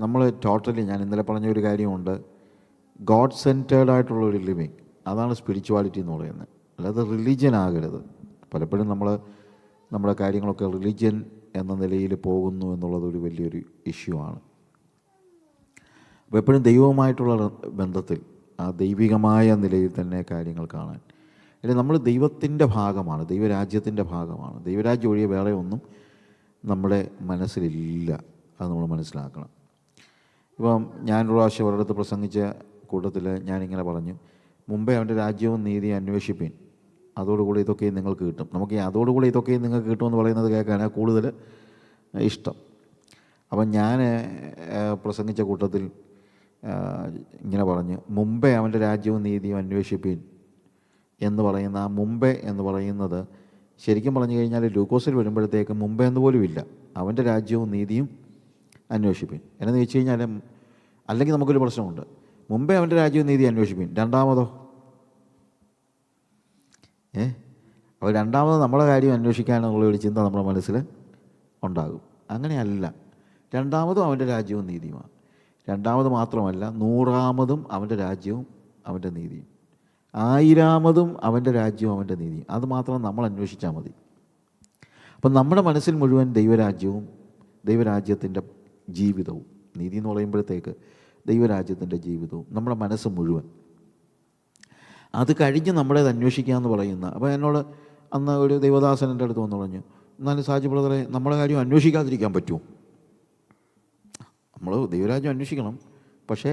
നമ്മൾ ടോട്ടലി, ഞാൻ ഇന്നലെ പറഞ്ഞൊരു കാര്യമുണ്ട്, ഗോഡ് സെൻറ്റേർഡ് ആയിട്ടുള്ളൊരു ലിവിങ്, അതാണ് സ്പിരിച്വാലിറ്റി എന്ന് പറയുന്നത്. അല്ലാതെ റിലീജിയൻ ആകരുത്. പലപ്പോഴും നമ്മുടെ കാര്യങ്ങളൊക്കെ റിലീജിയൻ എന്ന നിലയിൽ പോകുന്നു എന്നുള്ളതൊരു വലിയൊരു ഇഷ്യൂ ആണ്. അപ്പോൾ എപ്പോഴും ദൈവവുമായിട്ടുള്ള ബന്ധത്തിൽ ആ ദൈവികമായ നിലയിൽ തന്നെ കാര്യങ്ങൾ കാണാൻ, അല്ലെങ്കിൽ നമ്മൾ ദൈവത്തിൻ്റെ ഭാഗമാണ്, ദൈവരാജ്യത്തിൻ്റെ ഭാഗമാണ്. ദൈവരാജ്യം ഒഴികെ വേറെ ഒന്നും നമ്മുടെ മനസ്സിലില്ല. അത് നമ്മൾ മനസ്സിലാക്കണം. ഇപ്പം ഞാനൊരു പ്രാവശ്യം ഒരിടത്ത് പ്രസംഗിച്ച കൂട്ടത്തിൽ ഞാനിങ്ങനെ പറഞ്ഞു, മുമ്പേ അവൻ്റെ രാജ്യവും നീതിയും അന്വേഷിപ്പീൻ, അതോടുകൂടി ഇതൊക്കെയും നിങ്ങൾക്ക് കിട്ടും. നമുക്ക് അതോടുകൂടി ഇതൊക്കെയും നിങ്ങൾക്ക് കിട്ടുമെന്ന് പറയുന്നത് കേൾക്കാനാണ് കൂടുതൽ ഇഷ്ടം. അപ്പം ഞാൻ പ്രസംഗിച്ച കൂട്ടത്തിൽ ഇങ്ങനെ പറഞ്ഞു, മുമ്പേ അവൻ്റെ രാജ്യവും നീതിയും അന്വേഷിപ്പീൻ എന്ന് പറയുന്ന ആ മുമ്പേ എന്ന് പറയുന്നത് ശരിക്കും പറഞ്ഞു കഴിഞ്ഞാൽ ലൂക്കോസിൽ വരുമ്പോഴത്തേക്ക് മുമ്പേ എന്ന് പോലും ഇല്ല. അവൻ്റെ രാജ്യവും നീതിയും അന്വേഷിപ്പീൻ എന്നു വെച്ച് കഴിഞ്ഞാൽ, അല്ലെങ്കിൽ നമുക്കൊരു പ്രശ്നമുണ്ട്. മുമ്പേ അവൻ്റെ രാജ്യവും നീതി അന്വേഷിപ്പീൻ, രണ്ടാമതോ അപ്പോൾ രണ്ടാമത് നമ്മുടെ കാര്യം അന്വേഷിക്കാനുള്ളൊരു ചിന്ത നമ്മുടെ മനസ്സിൽ ഉണ്ടാകും. അങ്ങനെയല്ല. രണ്ടാമതും അവൻ്റെ രാജ്യവും നീതിയുമാണ്. രണ്ടാമത് മാത്രമല്ല, 100-ാമതും അവൻ്റെ രാജ്യവും അവൻ്റെ നീതിയും, 1000-ാമതും അവൻ്റെ രാജ്യവും അവൻ്റെ നീതിയും. അത് മാത്രം നമ്മൾ അന്വേഷിച്ചാൽ മതി. അപ്പം നമ്മുടെ മനസ്സിൽ മുഴുവൻ ദൈവരാജ്യവും ദൈവരാജ്യത്തിൻ്റെ ജീവിതവും, നീതി എന്ന് പറയുമ്പോഴത്തേക്ക് ദൈവരാജ്യത്തിൻ്റെ ജീവിതവും നമ്മുടെ മനസ്സ് മുഴുവൻ, അത് കഴിഞ്ഞ് നമ്മുടേത് അന്വേഷിക്കുക എന്ന് പറയുന്ന. അപ്പോൾ എന്നോട് അന്ന് ഒരു ദൈവദാസൻ എൻ്റെ അടുത്ത് വന്ന് പറഞ്ഞു, എന്നാലും സാജി ബ്രദറെ, നമ്മുടെ കാര്യം അന്വേഷിക്കാതിരിക്കാൻ പറ്റുമോ? നമ്മൾ ദൈവരാജ്യം അന്വേഷിക്കണം, പക്ഷേ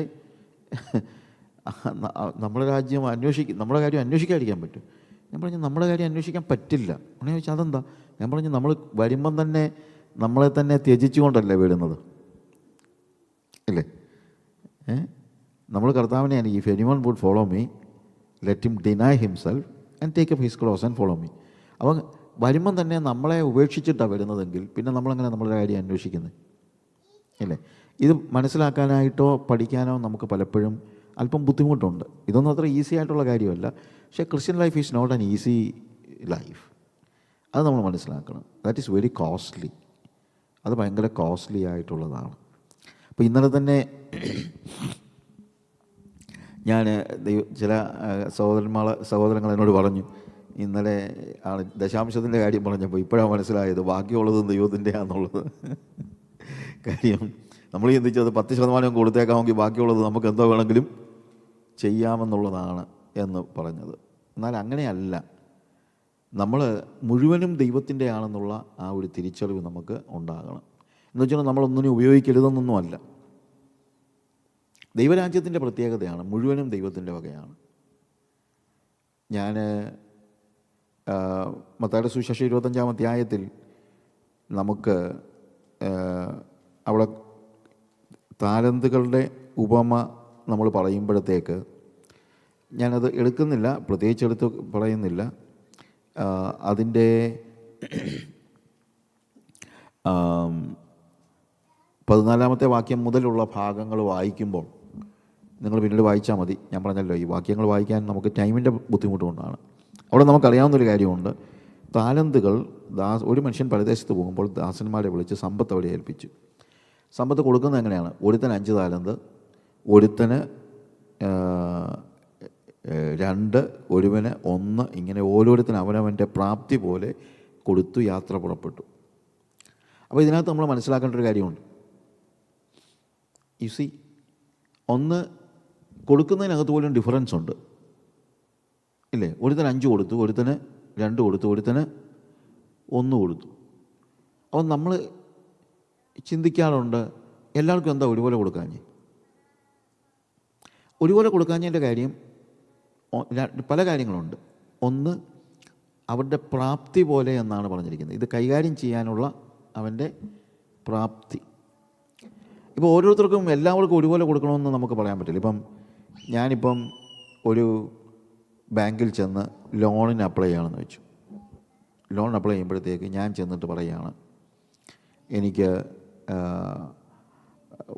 നമ്മുടെ കാര്യം അന്വേഷിക്കാതിരിക്കാൻ പറ്റും. ഞാൻ പറഞ്ഞു, നമ്മുടെ കാര്യം അന്വേഷിക്കാൻ പറ്റില്ല. ഉടനെ ചോദിച്ചാൽ അതെന്താ? ഞാൻ പറഞ്ഞു, നമ്മൾ വരുമ്പം തന്നെ നമ്മളെ തന്നെ ത്യജിച്ചുകൊണ്ടല്ലേ വരുന്നത്, ഇല്ലേ? നമ്മൾ കർത്താവിനെ, if anyone would follow me let him deny himself and take up his cross and follow me. അപ്പം വരുമ്പം തന്നെ നമ്മളെ ഉപേക്ഷിച്ചിട്ടാണ് വരുന്നതെങ്കിൽ പിന്നെ നമ്മളെങ്ങനെ നമ്മളുടെ കാര്യം അന്വേഷിക്കുന്നത്, ഇല്ലേ? ഇത് മനസ്സിലാക്കാനായിട്ടോ പഠിക്കാനോ നമുക്ക് പലപ്പോഴും അല്പം ബുദ്ധിമുട്ടുണ്ട്. ഇതൊന്നും അത്ര ഈസി ആയിട്ടുള്ള കാര്യമല്ല. പക്ഷേ Christian life is not an easy life. അത് നമ്മൾ മനസ്സിലാക്കണം. That is very costly. അത് ഭയങ്കര കോസ്റ്റ്ലി ആയിട്ടുള്ളതാണ്. അപ്പോൾ ഇന്നലെ തന്നെ ഞാൻ ചില സഹോദരങ്ങൾ എന്നോട് പറഞ്ഞു, ഇന്നലെ ആണ് ദശാംശത്തിൻ്റെ കാര്യം പറഞ്ഞപ്പോൾ ഇപ്പോഴാണ് മനസ്സിലായത് ബാക്കിയുള്ളതും ദൈവത്തിൻ്റെയാണെന്നുള്ളത്. കാര്യം നമ്മൾ ചിന്തിച്ചത് 10% കൊടുത്തേക്കാമെങ്കിൽ ബാക്കിയുള്ളത് നമുക്ക് എന്തോ വേണമെങ്കിലും ചെയ്യാമെന്നുള്ളതാണ് എന്ന് പറഞ്ഞത്. എന്നാൽ അങ്ങനെയല്ല. നമ്മൾ മുഴുവനും ദൈവത്തിൻ്റെ ആണെന്നുള്ള ആ ഒരു തിരിച്ചറിവ് നമുക്ക് ഉണ്ടാകണം. എന്ന് വെച്ചാൽ നമ്മളൊന്നിനും ഉപയോഗിക്കരുതെന്നൊന്നുമല്ല. ദൈവരാജ്യത്തിൻ്റെ പ്രത്യേകതയാണ് മുഴുവനും ദൈവത്തിൻ്റെ വകയാണ്. ഞാൻ മത്തായിയുടെ സുവിശേഷം 25-ാം അധ്യായത്തിൽ നമുക്ക് അവിടെ താലന്തുകളുടെ ഉപമ നമ്മൾ പറയുമ്പോഴത്തേക്ക് ഞാനത് എടുക്കുന്നില്ല, പ്രത്യേകിച്ച് എടുത്ത് പറയുന്നില്ല. അതിൻ്റെ 14-ാമത്തെ വാക്യം മുതലുള്ള ഭാഗങ്ങൾ വായിക്കുമ്പോൾ നിങ്ങൾ പിന്നീട് വായിച്ചാൽ മതി. ഞാൻ പറഞ്ഞല്ലോ, ഈ വാക്യങ്ങൾ വായിക്കാൻ നമുക്ക് ടൈമിൻ്റെ ബുദ്ധിമുട്ടുകൊണ്ടാണ്. അവിടെ നമുക്കറിയാവുന്നൊരു കാര്യമുണ്ട്. താലന്തുകൾ ഒരു മനുഷ്യൻ പരദേശത്ത് പോകുമ്പോൾ ദാസന്മാരെ വിളിച്ച് സമ്പത്ത് അവിടെ ഏൽപ്പിച്ചു. സമ്പത്ത് കൊടുക്കുന്നത് എങ്ങനെയാണ്? ഒരുത്തന് 5 താലന്ത്, ഒരുത്തന് 2, ഒരുവന് 1, ഇങ്ങനെ ഓരോരുത്തരും അവനവൻ്റെ പ്രാപ്തി പോലെ കൊടുത്തു യാത്ര പുറപ്പെട്ടു. അപ്പോൾ ഇതിനകത്ത് നമ്മൾ മനസ്സിലാക്കേണ്ട ഒരു കാര്യമുണ്ട്. യു സി, ഒന്ന് കൊടുക്കുന്നതിനകത്ത് പോലും ഡിഫറൻസ് ഉണ്ട്, ഇല്ലേ? ഒരുത്തന് 5 കൊടുത്തു, ഒരുത്തന് 2 കൊടുത്തു, ഒരുത്തന് 1 കൊടുത്തു. അപ്പം നമ്മൾ ചിന്തിക്കാറുണ്ട്, എല്ലാവർക്കും എന്താ ഒരുപോലെ കൊടുക്കാഞ്ഞേ? ഒരുപോലെ കൊടുക്കാഞ്ഞതിൻ്റെ കാര്യം പല കാര്യങ്ങളുണ്ട്. ഒന്ന്, അവരുടെ പ്രാപ്തി പോലെ എന്നാണ് പറഞ്ഞിരിക്കുന്നത്. ഇത് കൈകാര്യം ചെയ്യാനുള്ള അവൻ്റെ പ്രാപ്തി. ഇപ്പോൾ ഓരോരുത്തർക്കും എല്ലാവർക്കും ഒരുപോലെ കൊടുക്കണമെന്ന് നമുക്ക് പറയാൻ പറ്റില്ല. ഇപ്പം ഞാനിപ്പം ഒരു ബാങ്കിൽ ചെന്ന് ലോണിന് അപ്ലൈ ചെയ്യണമെന്ന് വെച്ചു. ലോൺ അപ്ലൈ ചെയ്യുമ്പോഴത്തേക്ക് ഞാൻ ചെന്നിട്ട് പറയുകയാണ്, എനിക്ക്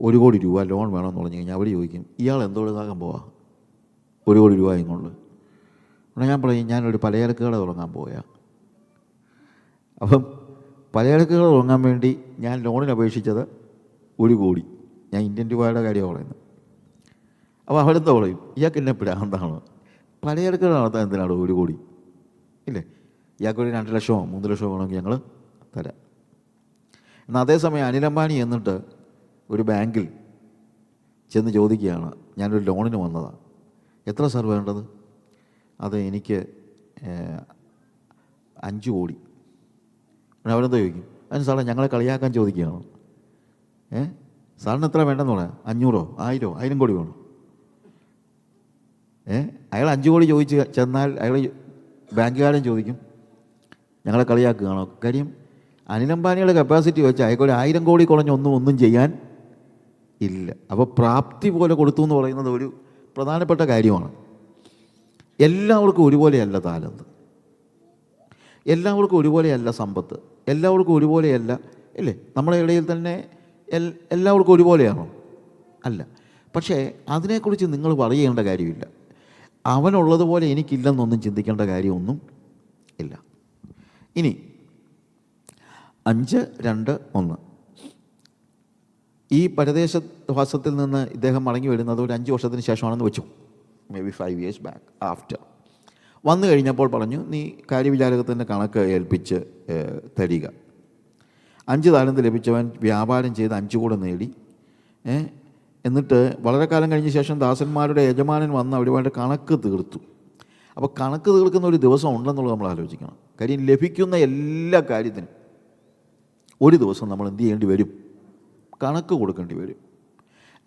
1 കോടി രൂപ ലോൺ വേണമെന്ന് പറഞ്ഞു കഴിഞ്ഞാൽ അവർ ചോദിക്കും, ഇയാൾ എന്തോടുക്കാക്കാൻ പോവാ 1 കോടി രൂപയും കൊണ്ട്? എന്നാൽ ഞാൻ പറയും, ഞാനൊരു പലചരക്ക് കട തുടങ്ങാൻ പോയാ. അപ്പം പലചരക്ക് കട തുടങ്ങാൻ വേണ്ടി ഞാൻ ലോണിന് അപേക്ഷിച്ചത് 1 കോടി. ഞാൻ ഇന്ത്യൻ രൂപയുടെ കാര്യമാണ് പറയുന്നത്. അപ്പോൾ അവരെന്താ പറയും, ഇയാൾക്ക് എന്നെ പ്രാന്താണ്, പലചരക്ക് നടത്താൻ എന്തിനാണ് 1 കോടി ഇല്ലേ, ഇയാൾക്കൊരു 2 ലക്ഷമോ 3 ലക്ഷമോ വേണമെങ്കിൽ ഞങ്ങൾ തരാം. എന്നാൽ അതേസമയം അനിൽ അംബാനി എന്നിട്ട് ഒരു ബാങ്കിൽ ചെന്ന് ചോദിക്കുകയാണ്, ഞാനൊരു ലോണിന് വന്നതാണ്, എത്ര സാർ വേണ്ടത്? അത് എനിക്ക് 5 കോടി. അവരെന്താ ചോദിക്കും, അതിന് സാറേ ഞങ്ങളെ കളിയാക്കാൻ ചോദിക്കുകയാണ്. സാറിന് എത്ര വേണ്ടെന്ന് പറയാം, 500, 1000, 1000 കോടി വേണം. അയാൾ 5 കോടി ചോദിച്ച് ചെന്നാൽ അയാൾ ബാങ്കുകാരൻ ചോദിക്കും ഞങ്ങളെ കളിയാക്കുകയാണോ? കാര്യം അനിൽ അംബാനിയുടെ കപ്പാസിറ്റി വെച്ച് അയാൾക്കൊരു 1000 കോടി കുറഞ്ഞ് ഒന്നും ചെയ്യാൻ ഇല്ല. അപ്പോൾ പ്രാപ്തി പോലെ കൊടുത്തു എന്ന് പറയുന്നത് ഒരു പ്രധാനപ്പെട്ട കാര്യമാണ്. എല്ലാവർക്കും ഒരുപോലെയല്ല താലന്ത്, എല്ലാവർക്കും ഒരുപോലെയല്ല സമ്പത്ത്, എല്ലാവർക്കും ഒരുപോലെയല്ല ഇല്ലേ. നമ്മുടെ ഇടയിൽ തന്നെ എല്ലാവർക്കും ഒരുപോലെയാണോ? അല്ല. പക്ഷേ അതിനെക്കുറിച്ച് നിങ്ങൾ പറയേണ്ട കാര്യമില്ല. അവനുള്ളതുപോലെ എനിക്കില്ലെന്നൊന്നും ചിന്തിക്കേണ്ട കാര്യമൊന്നും ഇല്ല. ഇനി 5:2:1 ഈ പരദേശവാസത്തിൽ നിന്ന് ഇദ്ദേഹം മടങ്ങി വരുന്നത് ഒരു 5 വർഷത്തിന് ശേഷമാണെന്ന് വെച്ചു, may be 5 years back. After വന്നു കഴിഞ്ഞപ്പോൾ പറഞ്ഞു, നീ കാര്യവിചാരകത്തിൻ്റെ കണക്ക് ഏൽപ്പിച്ച് തരിക. 5 താലന്ത് ലഭിച്ചവൻ വ്യാപാരം ചെയ്ത് 5 കൂടെ നേടി. എന്നിട്ട് വളരെ കാലം കഴിഞ്ഞ ശേഷം ദാസന്മാരുടെ യജമാനൻ വന്ന് അവരുമായിട്ട് കണക്ക് തീർത്തു. അപ്പോൾ കണക്ക് തീർക്കുന്ന ഒരു ദിവസം ഉണ്ടെന്നുള്ളത് നമ്മൾ ആലോചിക്കണം. കാര്യം ലഭിക്കുന്ന എല്ലാ കാര്യത്തിനും ഒരു ദിവസം നമ്മൾ എന്ത് ചെയ്യേണ്ടി വരും? കണക്ക് കൊടുക്കേണ്ടി വരും.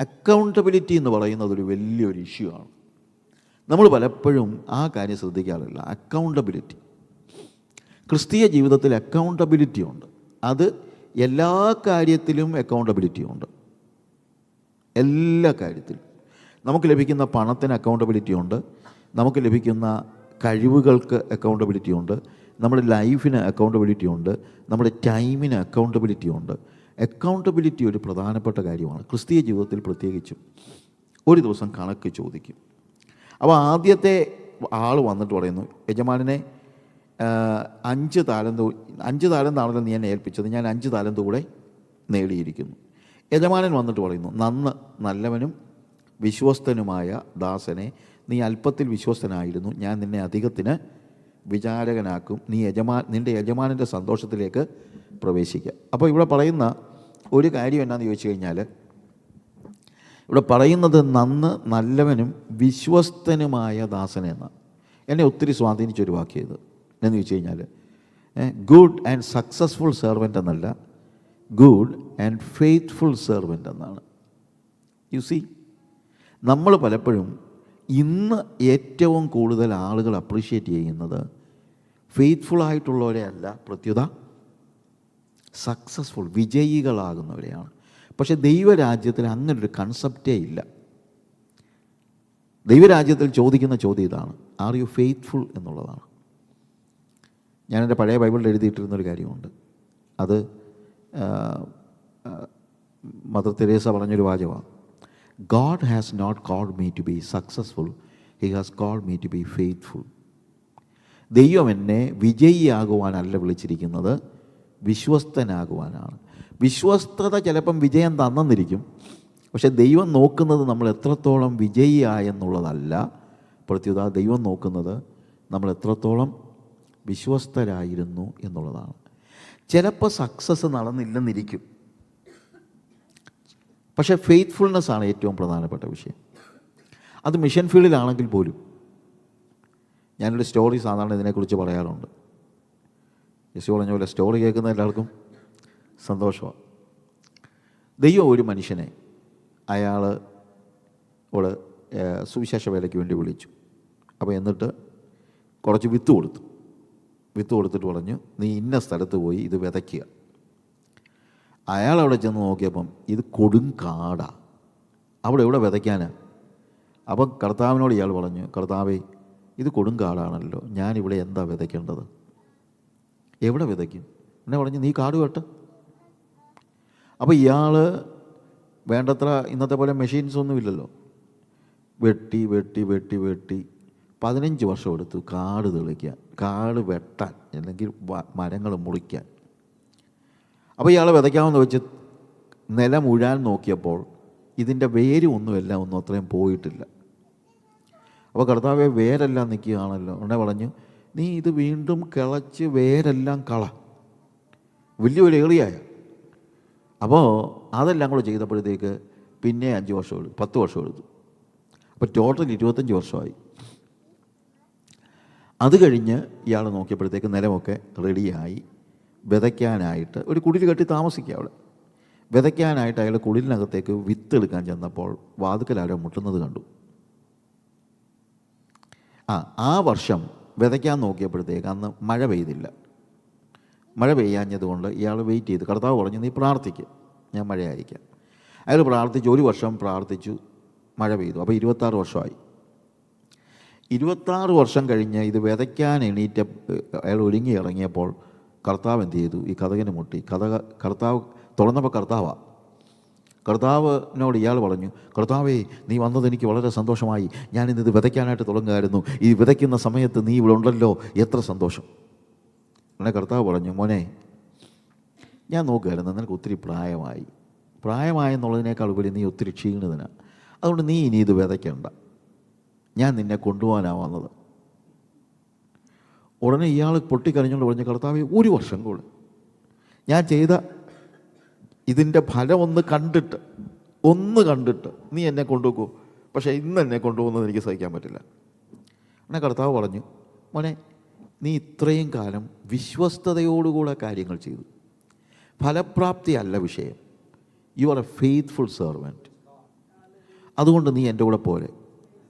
അക്കൗണ്ടബിലിറ്റി എന്ന് പറയുന്നത് ഒരു വലിയൊരു ഇഷ്യൂ ആണ്. നമ്മൾ പലപ്പോഴും ആ കാര്യം ശ്രദ്ധിക്കാറില്ല. അക്കൗണ്ടബിലിറ്റി, ക്രിസ്തീയ ജീവിതത്തിൽ അക്കൗണ്ടബിലിറ്റി ഉണ്ട്. അത് എല്ലാ കാര്യത്തിലും അക്കൗണ്ടബിലിറ്റി ഉണ്ട്. എല്ലാ കാര്യത്തിലും നമുക്ക് ലഭിക്കുന്ന പണത്തിന് അക്കൗണ്ടബിലിറ്റി ഉണ്ട്, നമുക്ക് ലഭിക്കുന്ന കഴിവുകൾക്ക് അക്കൗണ്ടബിലിറ്റി ഉണ്ട്, നമ്മുടെ ലൈഫിന് അക്കൗണ്ടബിലിറ്റി ഉണ്ട്, നമ്മുടെ ടൈമിന് അക്കൗണ്ടബിലിറ്റി ഉണ്ട്. അക്കൗണ്ടബിലിറ്റി ഒരു പ്രധാനപ്പെട്ട കാര്യമാണ് ക്രിസ്തീയ ജീവിതത്തിൽ. പ്രത്യേകിച്ചും ഒരു ദിവസം കണക്ക് ചോദിക്കും. അപ്പോൾ ആദ്യത്തെ ആൾ വന്നിട്ട് പറയുന്നു, യജമാനനെ 5 താലന്താണല്ലോ നീ എന്നെ ഏൽപ്പിച്ചത്, ഞാൻ 5 താലന്ത് കൂടെ നേടിയിരിക്കുന്നു. യജമാനൻ വന്നിട്ട് പറയുന്നു, നല്ലവനും വിശ്വസ്തനുമായ ദാസനെ, നീ അല്പത്തിൽ വിശ്വസ്തനായിരുന്നു, ഞാൻ നിന്നെ അധികത്തിന് വിചാരകനാക്കും, നിൻ്റെ യജമാനൻ്റെ സന്തോഷത്തിലേക്ക് പ്രവേശിക്കുക. അപ്പോൾ ഇവിടെ പറയുന്ന ഒരു കാര്യം എന്നാന്ന് ചോദിച്ചു കഴിഞ്ഞാൽ, ഇവിടെ പറയുന്നത് നല്ലവനും വിശ്വസ്തനുമായ ദാസനെന്നാണ്. എന്നെ ഒത്തിരി സ്വാധീനിച്ചൊരു വാക്യം ഇത്. എന്ന് ചോദിച്ചു കഴിഞ്ഞാൽ ഗുഡ് ആൻഡ് സക്സസ്ഫുൾ സെർവൻ്റ് എന്നല്ല, ഗുഡ് ആൻഡ് ഫെയ്ത്ത്ഫുൾ സെർവൻ്റ് എന്നാണ്. യു സി, നമ്മൾ പലപ്പോഴും ഇന്ന് ഏറ്റവും കൂടുതൽ ആളുകൾ അപ്രീഷിയേറ്റ് ചെയ്യുന്നത് ഫെയ്ത്ത്ഫുള്ളായിട്ടുള്ളവരെ അല്ല, പ്രത്യുത സക്സസ്ഫുൾ വിജയികളാകുന്നവരെയാണ്. പക്ഷേ ദൈവരാജ്യത്തിൽ അങ്ങനൊരു കൺസെപ്റ്റേ ഇല്ല. ദൈവരാജ്യത്തിൽ ചോദിക്കുന്ന ചോദ്യം ഇതാണ്, ആർ യു ഫെയ്ത്ത്ഫുൾ എന്നുള്ളതാണ്. ഞാൻ എൻ്റെ പഴയ ബൈബിളിൽ എഴുതിയിട്ടിരുന്നൊരു കാര്യമുണ്ട്. അത് മദർ തെരേസ പറഞ്ഞൊരു വാചകമാണ്, God has not called me to be successful, He has called me to be faithful. ദൈവം എന്നെ വിജയിയാകുവാനല്ല വിളിച്ചിരിക്കുന്നത്, വിശ്വസ്തനാകുവാനാണ്. വിശ്വസ്തത ചിലപ്പം വിജയം തന്നെന്നിരിക്കും, പക്ഷെ ദൈവം നോക്കുന്നത് നമ്മൾ എത്രത്തോളം വിജയിയായെന്നുള്ളതല്ല, പ്രത്യുത ദൈവം നോക്കുന്നത് നമ്മൾ എത്രത്തോളം വിശ്വസ്തരായിരുന്നു എന്നുള്ളതാണ്. ചിലപ്പോൾ സക്സസ് നടന്നില്ലെന്നിരിക്കും, പക്ഷേ ഫെയ്ത്ത്ഫുൾനെസ് ആണ് ഏറ്റവും പ്രധാനപ്പെട്ട വിഷയം. അത് മിഷൻ ഫീൽഡിലാണെങ്കിൽ പോലും. ഞാനൊരു സ്റ്റോറി സാധാരണ ഇതിനെക്കുറിച്ച് പറയാറുണ്ട്. യേശു പറഞ്ഞ പോലെ സ്റ്റോറി കേൾക്കുന്ന എല്ലാവർക്കും സന്തോഷമാണ്. ദൈവം ഒരു മനുഷ്യനെ അയാളോട് സുവിശേഷ വേലയ്ക്ക് വേണ്ടി വിളിച്ചു. അപ്പോൾ എന്നിട്ട് കുറച്ച് വിത്ത് കൊടുത്തിട്ട് പറഞ്ഞു, നീ ഇന്ന സ്ഥലത്ത് പോയി ഇത് വിതയ്ക്കുക. അയാളവിടെ ചെന്ന് നോക്കിയപ്പം ഇത് കൊടുങ്കാടാ, അവിടെ എവിടെ വിതയ്ക്കാനാ? അപ്പം കർത്താവിനോട് ഇയാൾ പറഞ്ഞു, കർത്താവേ ഇത് കൊടുങ്കാടാണല്ലോ, ഞാനിവിടെ എന്താ വിതയ്ക്കേണ്ടത്? എവിടെ വിതയ്ക്കും? എന്നെ പറഞ്ഞു, നീ കാട് വെട്ട്. അപ്പോൾ ഇയാൾ വേണ്ടത്ര ഇന്നത്തെ പോലെ മെഷീൻസ് ഒന്നും ഇല്ലല്ലോ, വെട്ടി 15 വർഷം എടുത്തു കാട് തെളിക്കാൻ, കാട് വെട്ടാൻ, അല്ലെങ്കിൽ മരങ്ങൾ മുറിക്കാൻ. അപ്പോൾ ഇയാൾ വിതയ്ക്കാമെന്ന് വെച്ച് നിലം ഉഴാൻ നോക്കിയപ്പോൾ ഇതിൻ്റെ വേരും ഒന്നും അത്രയും പോയിട്ടില്ല. അപ്പോൾ കർത്താവെ വേരെല്ലാം നിൽക്കുകയാണല്ലോ. ഉടനെ പറഞ്ഞു, നീ ഇത് വീണ്ടും കിളച്ച് വേരെല്ലാം കള, വലിയൊരു ഏറിയായ. അപ്പോൾ അതെല്ലാം കൂടെ ചെയ്തപ്പോഴത്തേക്ക് പിന്നെ 5 വർഷം എടുത്തു, 10 വർഷം എടുത്തു. അപ്പോൾ ടോട്ടൽ 25 വർഷമായി. അത് കഴിഞ്ഞ് ഇയാൾ നോക്കിയപ്പോഴത്തേക്ക് നിലമൊക്കെ റെഡിയായി വിതയ്ക്കാനായിട്ട് ഒരു കുടിൽ കെട്ടി താമസിക്കുക അവിടെ. വിതയ്ക്കാനായിട്ട് അയാൾ കുടിലിനകത്തേക്ക് വിത്തെടുക്കാൻ ചെന്നപ്പോൾ വാതുക്കലാരോ മുട്ടുന്നത് കണ്ടു. ആ വർഷം വിതയ്ക്കാൻ നോക്കിയപ്പോഴത്തേക്ക് അന്ന് മഴ പെയ്തില്ല. മഴ പെയ്യാഞ്ഞതുകൊണ്ട് ഇയാൾ വെയിറ്റ് ചെയ്തു. കർത്താവ് പറഞ്ഞു, നീ പ്രാർത്ഥിക്കുക, ഞാൻ മഴ അയക്കാം. അയാൾ പ്രാർത്ഥിച്ചു, 1 വർഷം പ്രാർത്ഥിച്ചു, മഴ പെയ്തു. അപ്പോൾ 26 വർഷമായി. 26 വർഷം കഴിഞ്ഞ് ഇത് വിതയ്ക്കാൻ എണീറ്റ അയാൾ ഒരുങ്ങി ഇറങ്ങിയപ്പോൾ കർത്താവ് എന്ത് ചെയ്തു? ഈ കതകിന് മുട്ടി. കർത്താവ് തുറന്നപ്പോൾ കർത്താവിനോട് ഇയാൾ പറഞ്ഞു, കർത്താവേ, നീ വന്നത് എനിക്ക് വളരെ സന്തോഷമായി. ഞാനിത് വിതയ്ക്കാനായിട്ട് തുടങ്ങുമായിരുന്നു. ഈ വിതയ്ക്കുന്ന സമയത്ത് നീ ഇവിടെ ഉണ്ടല്ലോ, എത്ര സന്തോഷം. അങ്ങനെ കർത്താവ് പറഞ്ഞു, മോനെ, ഞാൻ നോക്കുകയായിരുന്നു, നിനക്ക് ഒത്തിരി പ്രായമായെന്നുള്ളതിനേക്കാൾ ഉപരി നീ ഒത്തിരി ക്ഷീണിതനാണ്. അതുകൊണ്ട് നീ ഇനി ഇത് വിതയ്ക്കണ്ട, ഞാൻ നിന്നെ കൊണ്ടുപോകാനാണ് വന്നത്. ഉടനെ ഇയാൾ പൊട്ടിക്കരഞ്ഞുകൊണ്ട് പറഞ്ഞു, കർത്താവേ, 1 വർഷം കൂടെ ഞാൻ ചെയ്ത ഇതിൻ്റെ ഫലം ഒന്ന് കണ്ടിട്ട് നീ എന്നെ കൊണ്ടുപോകൂ. പക്ഷേ ഇന്ന് എന്നെ കൊണ്ടുപോകുന്നത് എനിക്ക് സഹിക്കാൻ പറ്റില്ല. അങ്ങനെ കർത്താവ് പറഞ്ഞു, മോനെ, നീ ഇത്രയും കാലം വിശ്വസ്തയോടുകൂടെ കാര്യങ്ങൾ ചെയ്തു. ഫലപ്രാപ്തി അല്ല വിഷയം. You are A faithful servant. അതുകൊണ്ട് നീ എൻ്റെ കൂടെ പോരെ,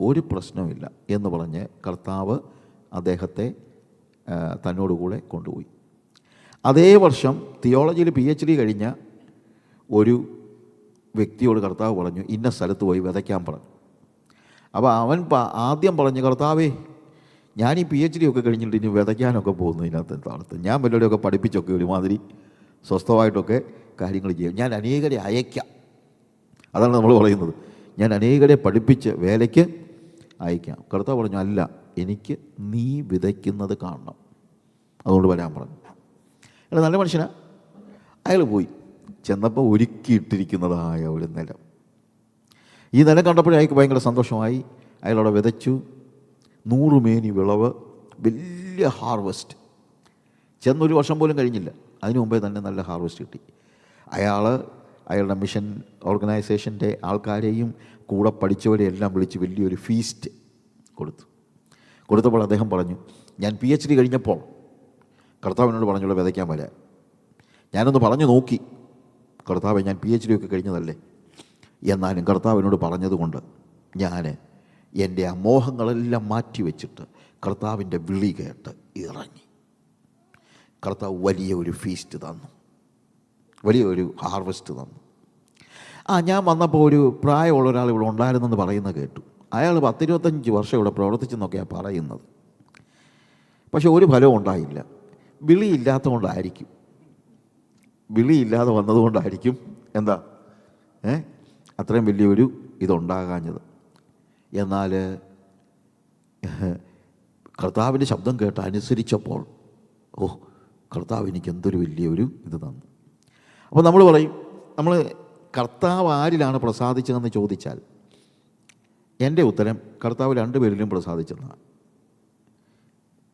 ഒരു പ്രശ്നവുമില്ല എന്ന് പറഞ്ഞ് കർത്താവ് അദ്ദേഹത്തെ തന്നോടുകൂടെ കൊണ്ടുപോയി. അതേ വർഷം തിയോളജിയിൽ PhD കഴിഞ്ഞ ഒരു വ്യക്തിയോട് കർത്താവ് പറഞ്ഞു, ഇന്ന സ്ഥലത്ത് പോയി വിതയ്ക്കാൻ പറഞ്ഞു. അപ്പോൾ അവൻ ആദ്യം പറഞ്ഞു, കർത്താവേ, ഞാൻ ഈ PhD ഒക്കെ കഴിഞ്ഞിട്ട് ഇനി വിതയ്ക്കാനൊക്കെ പോകുന്നു ഇതിനകത്ത് ഞാൻ വല്ലവരെയൊക്കെ പഠിപ്പിച്ചൊക്കെ ഒരുമാതിരി സ്വസ്ഥമായിട്ടൊക്കെ കാര്യങ്ങൾ ചെയ്യും. ഞാൻ അനേകരെ അയക്കാം. അതാണ് നമ്മൾ പറയുന്നത്, ഞാൻ അനേകരെ പഠിപ്പിച്ച് വേലയ്ക്ക് അയക്കാം. കർത്താവ് പറഞ്ഞു, അല്ല, എനിക്ക് നീ വിതയ്ക്കുന്നത് കാണണം, അതുകൊണ്ട് വരാൻ പറഞ്ഞു. അയാൾ നല്ല മനുഷ്യനാണ്. അയാൾ പോയി ചെന്നപ്പോൾ ഒരുക്കിയിട്ടിരിക്കുന്നതായ ഒരു നിലം. ഈ നിലം കണ്ടപ്പോഴേ അയാൾക്ക് ഭയങ്കര സന്തോഷമായി. അയാളവിടെ വിതച്ചു. 100 മേനി വിളവ്, വലിയ ഹാർവസ്റ്റ്. ചെന്നൊരു വർഷം പോലും കഴിഞ്ഞില്ല, അതിനു മുമ്പേ തന്നെ നല്ല ഹാർവസ്റ്റ് കിട്ടി. അയാളുടെ മിഷൻ ഓർഗനൈസേഷൻ്റെ ആൾക്കാരെയും കൂടെ പഠിച്ചവരെയെല്ലാം വിളിച്ച് വലിയൊരു ഫീസ്റ്റ് കൊടുത്തപ്പോൾ അദ്ദേഹം പറഞ്ഞു, ഞാൻ PhD കഴിഞ്ഞപ്പോൾ കർത്താവിനോട് പറഞ്ഞുള്ള വിതയ്ക്കാൻ വരാം. ഞാനൊന്ന് പറഞ്ഞു നോക്കി, കർത്താവ്, ഞാൻ PhD ഒക്കെ കഴിഞ്ഞതല്ലേ, എന്നാലും കർത്താവിനോട് പറഞ്ഞതുകൊണ്ട് ഞാൻ എൻ്റെ ആ മോഹങ്ങളെല്ലാം മാറ്റിവെച്ചിട്ട് കർത്താവിൻ്റെ വിളി കേട്ട് ഇറങ്ങി. കർത്താവ് വലിയൊരു ഫീസ്റ്റ് തന്നു, വലിയൊരു ഹാർവസ്റ്റ് തന്നു. ഞാൻ വന്നപ്പോൾ ഒരു പ്രായമുള്ള ഒരാൾ ഇവിടെ ഉണ്ടായിരുന്നെന്ന് പറയുന്നത് കേട്ടു. അയാൾ 10-25 വർഷം ഇവിടെ പ്രവർത്തിച്ചെന്നൊക്കെയാണ് പറയുന്നത്. പക്ഷെ ഒരു ഫലവും ഉണ്ടായില്ല. വിളിയില്ലാതെ വന്നതുകൊണ്ടായിരിക്കും എന്താ അത്രയും വലിയൊരു ഇതുണ്ടാകാഞ്ഞത്. എന്നാൽ കർത്താവിൻ്റെ ശബ്ദം കേട്ട് അനുസരിച്ചപ്പോൾ കർത്താവ് എനിക്ക് എന്തൊരു വലിയൊരു ഇത് തന്നു. അപ്പോൾ നമ്മൾ പറയും, നമ്മൾ കർത്താവ് ആരിലാണ് പ്രസാദിച്ചതെന്ന് ചോദിച്ചാൽ എൻ്റെ ഉത്തരം കർത്താവ് 2 പേരിലും പ്രസാദിച്ചെന്നാണ്.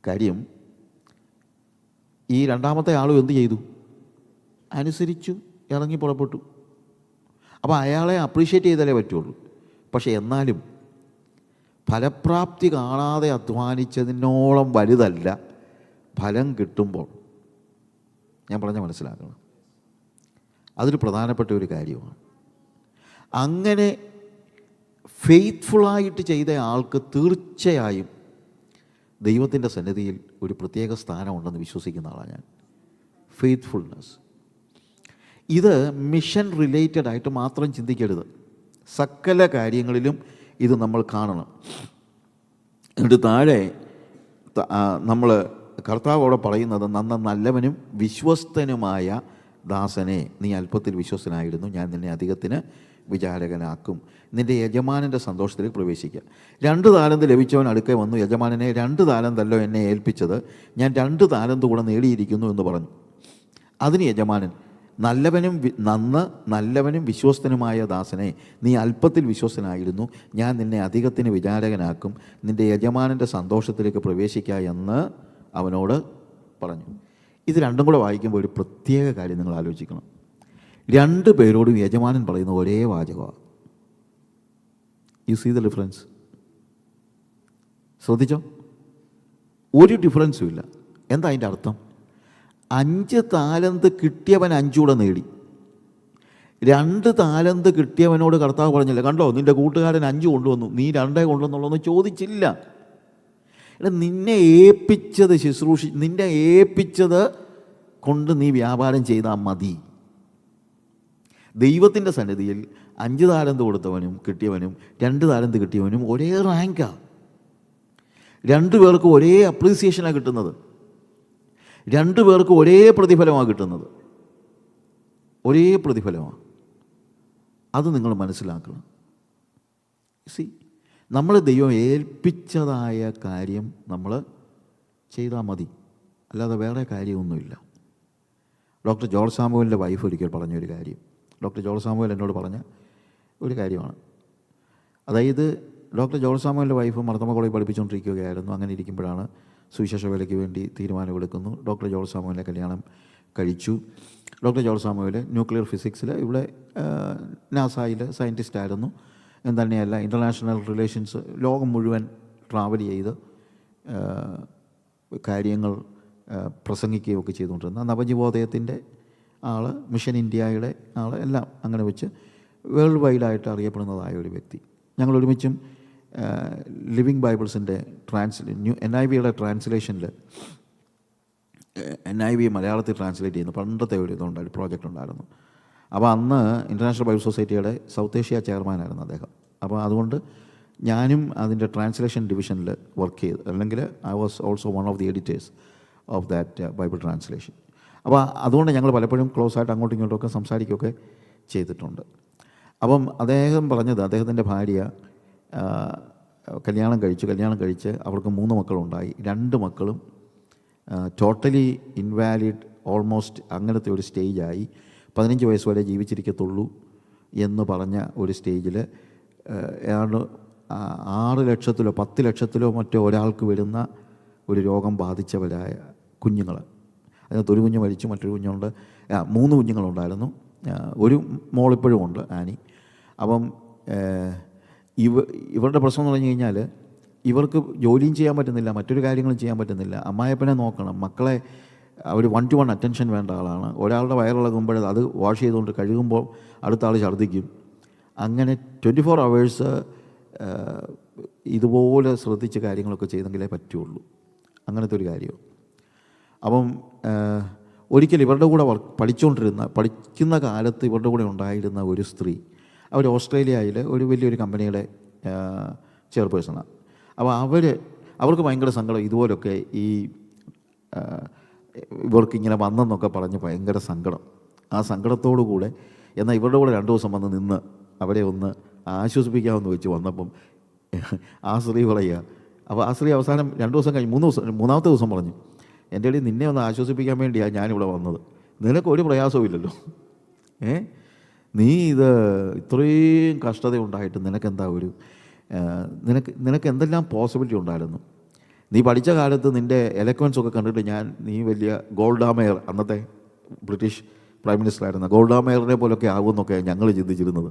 കാര്യം, ഈ രണ്ടാമത്തെ ആളും എന്ത് ചെയ്തു? അനുസരിച്ചു, ഇറങ്ങി പുറപ്പെട്ടു. അപ്പോൾ അയാളെ അപ്രീഷിയേറ്റ് ചെയ്താലേ പറ്റുള്ളൂ. പക്ഷേ എന്നാലും ഫലപ്രാപ്തി കാണാതെ അധ്വാനിച്ചതിനോളം വലുതല്ല ഫലം കിട്ടുമ്പോൾ. ഞാൻ പറഞ്ഞാൽ മനസ്സിലാക്കണം, അതൊരു പ്രധാനപ്പെട്ട ഒരു കാര്യമാണ്. അങ്ങനെ ഫെയ്ത്ത്ഫുള്ളായിട്ട് ചെയ്ത ആൾക്ക് തീർച്ചയായും ദൈവത്തിൻ്റെ സന്നിധിയിൽ ഒരു പ്രത്യേക സ്ഥാനമുണ്ടെന്ന് വിശ്വസിക്കുന്ന ആളാണ് ഞാൻ. ഫെയ്ത്ത്ഫുൾനെസ് ഇത് മിഷൻ റിലേറ്റഡ് ആയിട്ട് മാത്രം ചിന്തിക്കരുത്. സകല കാര്യങ്ങളിലും ഇത് നമ്മൾ കാണണം. എന്നിട്ട് താഴെ നമ്മൾ കർത്താവോടെ പറയുന്നത്, നല്ലവനും വിശ്വസ്തനുമായ ദാസനെ, നീ അല്പത്തിൽ വിശ്വസ്തനായിരുന്നു, ഞാൻ നിന്നെ അധികത്തിന് വിചാരകനാക്കും. നിൻ്റെ യജമാനൻ്റെ സന്തോഷത്തിലേക്ക് പ്രവേശിക്കുക. 2 താലന്ത് ലഭിച്ചവൻ അടുക്കെ വന്നു, യജമാനനെ 2 താലന്തല്ലോ എന്നെ ഏൽപ്പിച്ചത്, ഞാൻ 2 താലന്ത് കൂടെ നേടിയിരിക്കുന്നു എന്ന് പറഞ്ഞു. അതിന് യജമാനൻ, നല്ലവനും വിശ്വസ്തനുമായ ദാസനെ, നീ അല്പത്തിൽ വിശ്വസ്തനായിരുന്നു, ഞാൻ നിന്നെ അധികത്തിന് വിചാരകനാക്കും, നിൻ്റെ യജമാനൻ്റെ സന്തോഷത്തിലേക്ക് പ്രവേശിക്കുക എന്ന് അവനോട് പറഞ്ഞു. ഇത് രണ്ടും കൂടെ വായിക്കുമ്പോൾ ഒരു പ്രത്യേക കാര്യം നിങ്ങൾ ആലോചിക്കണം. രണ്ട് പേരോടും യജമാനൻ പറയുന്ന ഒരേ വാചകമാണ്. You see the difference? ശ്രദ്ധിച്ചോ? ഒരു ഡിഫറൻസും ഇല്ല. എന്താ അതിൻ്റെ അർത്ഥം? 5 താലന്ത് കിട്ടിയവൻ 5 കൂടെ നേടി. 2 താലന്ത് കിട്ടിയവനോട് കർത്താവ് പറഞ്ഞില്ല, കണ്ടോ നിൻ്റെ കൂട്ടുകാരൻ 5 കൊണ്ടുവന്നു, നീ 2 കൊണ്ടുവന്നുള്ളതൊന്നും ചോദിച്ചില്ല. എടാ, നിന്നെ ഏൽപ്പിച്ചത് കൊണ്ട് നീ വ്യാപാരം ചെയ്താൽ മതി. ദൈവത്തിൻ്റെ സന്നിധിയിൽ 5 താലന്ത് കൊടുത്തവനും കിട്ടിയവനും 2 താലന്ത് കിട്ടിയവനും ഒരേ റാങ്കാണ്. 2 പേർക്ക് ഒരേ അപ്രീസിയേഷനാണ് കിട്ടുന്നത്. 2 പേർക്ക് ഒരേ പ്രതിഫലമാണ് കിട്ടുന്നത്. ഒരേ പ്രതിഫലമാണ്. അത് നിങ്ങൾ മനസ്സിലാക്കണം. നമ്മൾ ദൈവം ഏൽപ്പിച്ചതായ കാര്യം നമ്മൾ ചെയ്താൽ മതി, അല്ലാതെ വേറെ കാര്യമൊന്നുമില്ല. ഡോക്ടർ ജോർജ് സാമുവലിൻ്റെ വൈഫ് ഒരിക്കൽ പറഞ്ഞൊരു കാര്യം, ഡോക്ടർ ജോർജ് സാമുവൽ എന്നോട് പറഞ്ഞ ഒരു കാര്യമാണ്. അതായത് ഡോക്ടർ ജോർജ് സാമുവലിൻ്റെ വൈഫ് മർത്തമ കോളേജിൽ പഠിപ്പിച്ചുകൊണ്ടിരിക്കുകയായിരുന്നു. അങ്ങനെ ഇരിക്കുമ്പോഴാണ് സുവിശേഷ വേലയ്ക്ക് വേണ്ടി തീരുമാനമെടുക്കുന്നു. ഡോക്ടർ ജോർജ് സാമുവലിനെ കല്യാണം കഴിച്ചു. ഡോക്ടർ ജോർജ് സാമുവൽ ന്യൂക്ലിയർ ഫിസിക്സിൽ ഇവിടെ നാസയിൽ സയൻറ്റിസ്റ്റായിരുന്നു. തന്നെയല്ല, ഇൻ്റർനാഷണൽ റിലേഷൻസ് ലോകം മുഴുവൻ ട്രാവൽ ചെയ്ത് കാര്യങ്ങൾ പ്രസംഗിക്കുകയൊക്കെ ചെയ്തുകൊണ്ടിരുന്ന നവജീവോദയത്തിൻ്റെ ആൾ, മിഷൻ ഇന്ത്യയുടെ ആൾ, എല്ലാം അങ്ങനെ വെച്ച് വേൾഡ് വൈഡായിട്ട് അറിയപ്പെടുന്നതായ ഒരു വ്യക്തി. ഞങ്ങൾ ഒരുമിച്ചും ലിവിങ് ബൈബിൾസിൻ്റെ NIVയുടെ ട്രാൻസ്ലേഷനിൽ, NIV മലയാളത്തിൽ ട്രാൻസ്ലേറ്റ് ചെയ്യുന്ന പണ്ടത്തെ ഒരു ഇതുണ്ടായിരുന്നു, പ്രോജക്റ്റ് ഉണ്ടായിരുന്നു. അപ്പോൾ അന്ന് ഇൻ്റർനാഷണൽ ബൈബിൾ സൊസൈറ്റിയുടെ സൗത്ത് ഏഷ്യ ചെയർമാനായിരുന്നു അദ്ദേഹം. അപ്പോൾ അതുകൊണ്ട് ഞാനും അതിൻ്റെ ട്രാൻസ്ലേഷൻ ഡിവിഷനിൽ വർക്ക് ചെയ്തു, അല്ലെങ്കിൽ I was also one of the editors of that Bible translation. അപ്പോൾ അതുകൊണ്ട് ഞങ്ങൾ പലപ്പോഴും ക്ലോസ് ആയിട്ട് അങ്ങോട്ടും ഇങ്ങോട്ടുമൊക്കെ സംസാരിക്കുകയൊക്കെ ചെയ്തിട്ടുണ്ട്. അപ്പം അദ്ദേഹം പറഞ്ഞത്, അദ്ദേഹത്തിൻ്റെ ഭാര്യ കല്യാണം കഴിച്ച് അവർക്ക് 3 മക്കളുണ്ടായി. 2 മക്കളും ടോട്ടലി ഇൻവാലിഡ്, ഓൾമോസ്റ്റ് അങ്ങനത്തെ ഒരു സ്റ്റേജായി. 15 വയസ്സ് വരെ ജീവിച്ചിരിക്കത്തുള്ളൂ എന്ന് പറഞ്ഞ ഒരു സ്റ്റേജിൽ ഏതാണ്ട് 6 ലക്ഷത്തിലോ 10 ലക്ഷത്തിലോ മറ്റോ ഒരാൾക്ക് വരുന്ന ഒരു രോഗം ബാധിച്ചവരായ കുഞ്ഞുങ്ങൾ. അതിനകത്ത് ഒരു കുഞ്ഞ് മരിച്ചു, മറ്റൊരു കുഞ്ഞുണ്ട്. 3 കുഞ്ഞുങ്ങളുണ്ടായിരുന്നു. ഒരു മോളിപ്പോഴും ഉണ്ട്, ആനി. അപ്പം ഇവരുടെ പ്രശ്നം എന്ന് പറഞ്ഞു കഴിഞ്ഞാൽ ഇവർക്ക് ജോലിയും ചെയ്യാൻ പറ്റുന്നില്ല, മറ്റൊരു കാര്യങ്ങളും ചെയ്യാൻ പറ്റുന്നില്ല. അമ്മായപ്പനെ നോക്കണം, മക്കളെ അവർ 1-to-1 അറ്റൻഷൻ വേണ്ട ആളാണ്. ഒരാളുടെ വയറിളകുമ്പോൾ അത് വാഷ് ചെയ്തുകൊണ്ട് കഴുകുമ്പോൾ അടുത്ത ആൾ ഛർദ്ദിക്കും. അങ്ങനെ 24 hours ഇതുപോലെ ശ്രദ്ധിച്ച് കാര്യങ്ങളൊക്കെ ചെയ്തെങ്കിലേ പറ്റുള്ളൂ. അങ്ങനത്തെ ഒരു കാര്യം. അപ്പം ഒരിക്കൽ ഇവരുടെ കൂടെ പഠിക്കുന്ന കാലത്ത് ഇവരുടെ കൂടെ ഉണ്ടായിരുന്ന ഒരു സ്ത്രീ, അവർ ഓസ്ട്രേലിയയിൽ ഒരു വലിയൊരു കമ്പനിയുടെ ചെയർപേഴ്സണാണ്. അപ്പോൾ അവർക്ക് ഭയങ്കര സങ്കടം, ഇതുപോലൊക്കെ ഇവർക്കിങ്ങനെ വന്നെന്നൊക്കെ പറഞ്ഞ് ഭയങ്കര സങ്കടം. ആ സങ്കടത്തോടു കൂടെ എന്നാൽ ഇവരുടെ കൂടെ 2 ദിവസം വന്ന് നിന്ന് അവരെ ഒന്ന് ആശ്വസിപ്പിക്കാമെന്ന് വെച്ച് വന്നപ്പം ആ സ്ത്രീ പറയുക. അപ്പോൾ ആ സ്ത്രീ അവസാനം 2 ദിവസം കഴിഞ്ഞ് 3-ാമത്തെ ദിവസം പറഞ്ഞു, എൻ്റെ ഇടയിൽ നിന്നെ ഒന്ന് ആശ്വസിപ്പിക്കാൻ വേണ്ടിയാണ് ഞാനിവിടെ വന്നത്. നിനക്കൊരു പ്രയാസവും ഇല്ലല്ലോ, നീ ഇത്രയും കഷ്ടത ഉണ്ടായിട്ട് നിനക്കെന്താ നിനക്ക് എന്തെല്ലാം പോസിബിലിറ്റി ഉണ്ടായിരുന്നു. നീ പഠിച്ച കാലത്ത് നിൻ്റെ എലക്വൻസ് ഒക്കെ കണ്ടിട്ട് നീ വലിയ ഗോൾഡാ മെയർ, അന്നത്തെ ബ്രിട്ടീഷ് പ്രൈം മിനിസ്റ്റർ ആയിരുന്ന ഗോൾഡാ മെയറിനെ പോലൊക്കെ ആകുമെന്നൊക്കെ ഞങ്ങൾ ചിന്തിച്ചിരുന്നത്.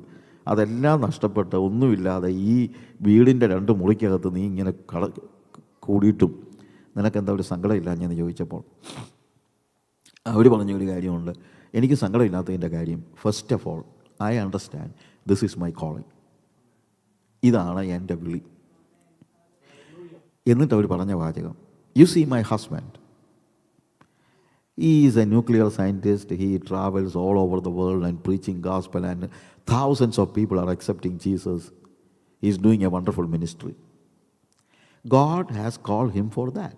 അതെല്ലാം നഷ്ടപ്പെട്ട് ഒന്നുമില്ലാതെ ഈ വീടിൻ്റെ 2 മുറിക്കകത്ത് നീ ഇങ്ങനെ കൂടിയിട്ടും നിനക്കെന്താ ഒരു സങ്കടമില്ല ഞാൻ ചോദിച്ചപ്പോൾ അവർ പറഞ്ഞൊരു കാര്യമുണ്ട്. എനിക്ക് സങ്കടമില്ലാത്തതിൻ്റെ കാര്യം, first of all I understand this is my calling, ഇതാണ് എൻ്റെ വിളി. എന്നിട്ട് അവർ പറഞ്ഞ വാചകം, you see my husband, he is a nuclear scientist, he travels all over the world and preaching gospel, and thousands of people are accepting Jesus. He is doing a wonderful ministry. God has called him for that,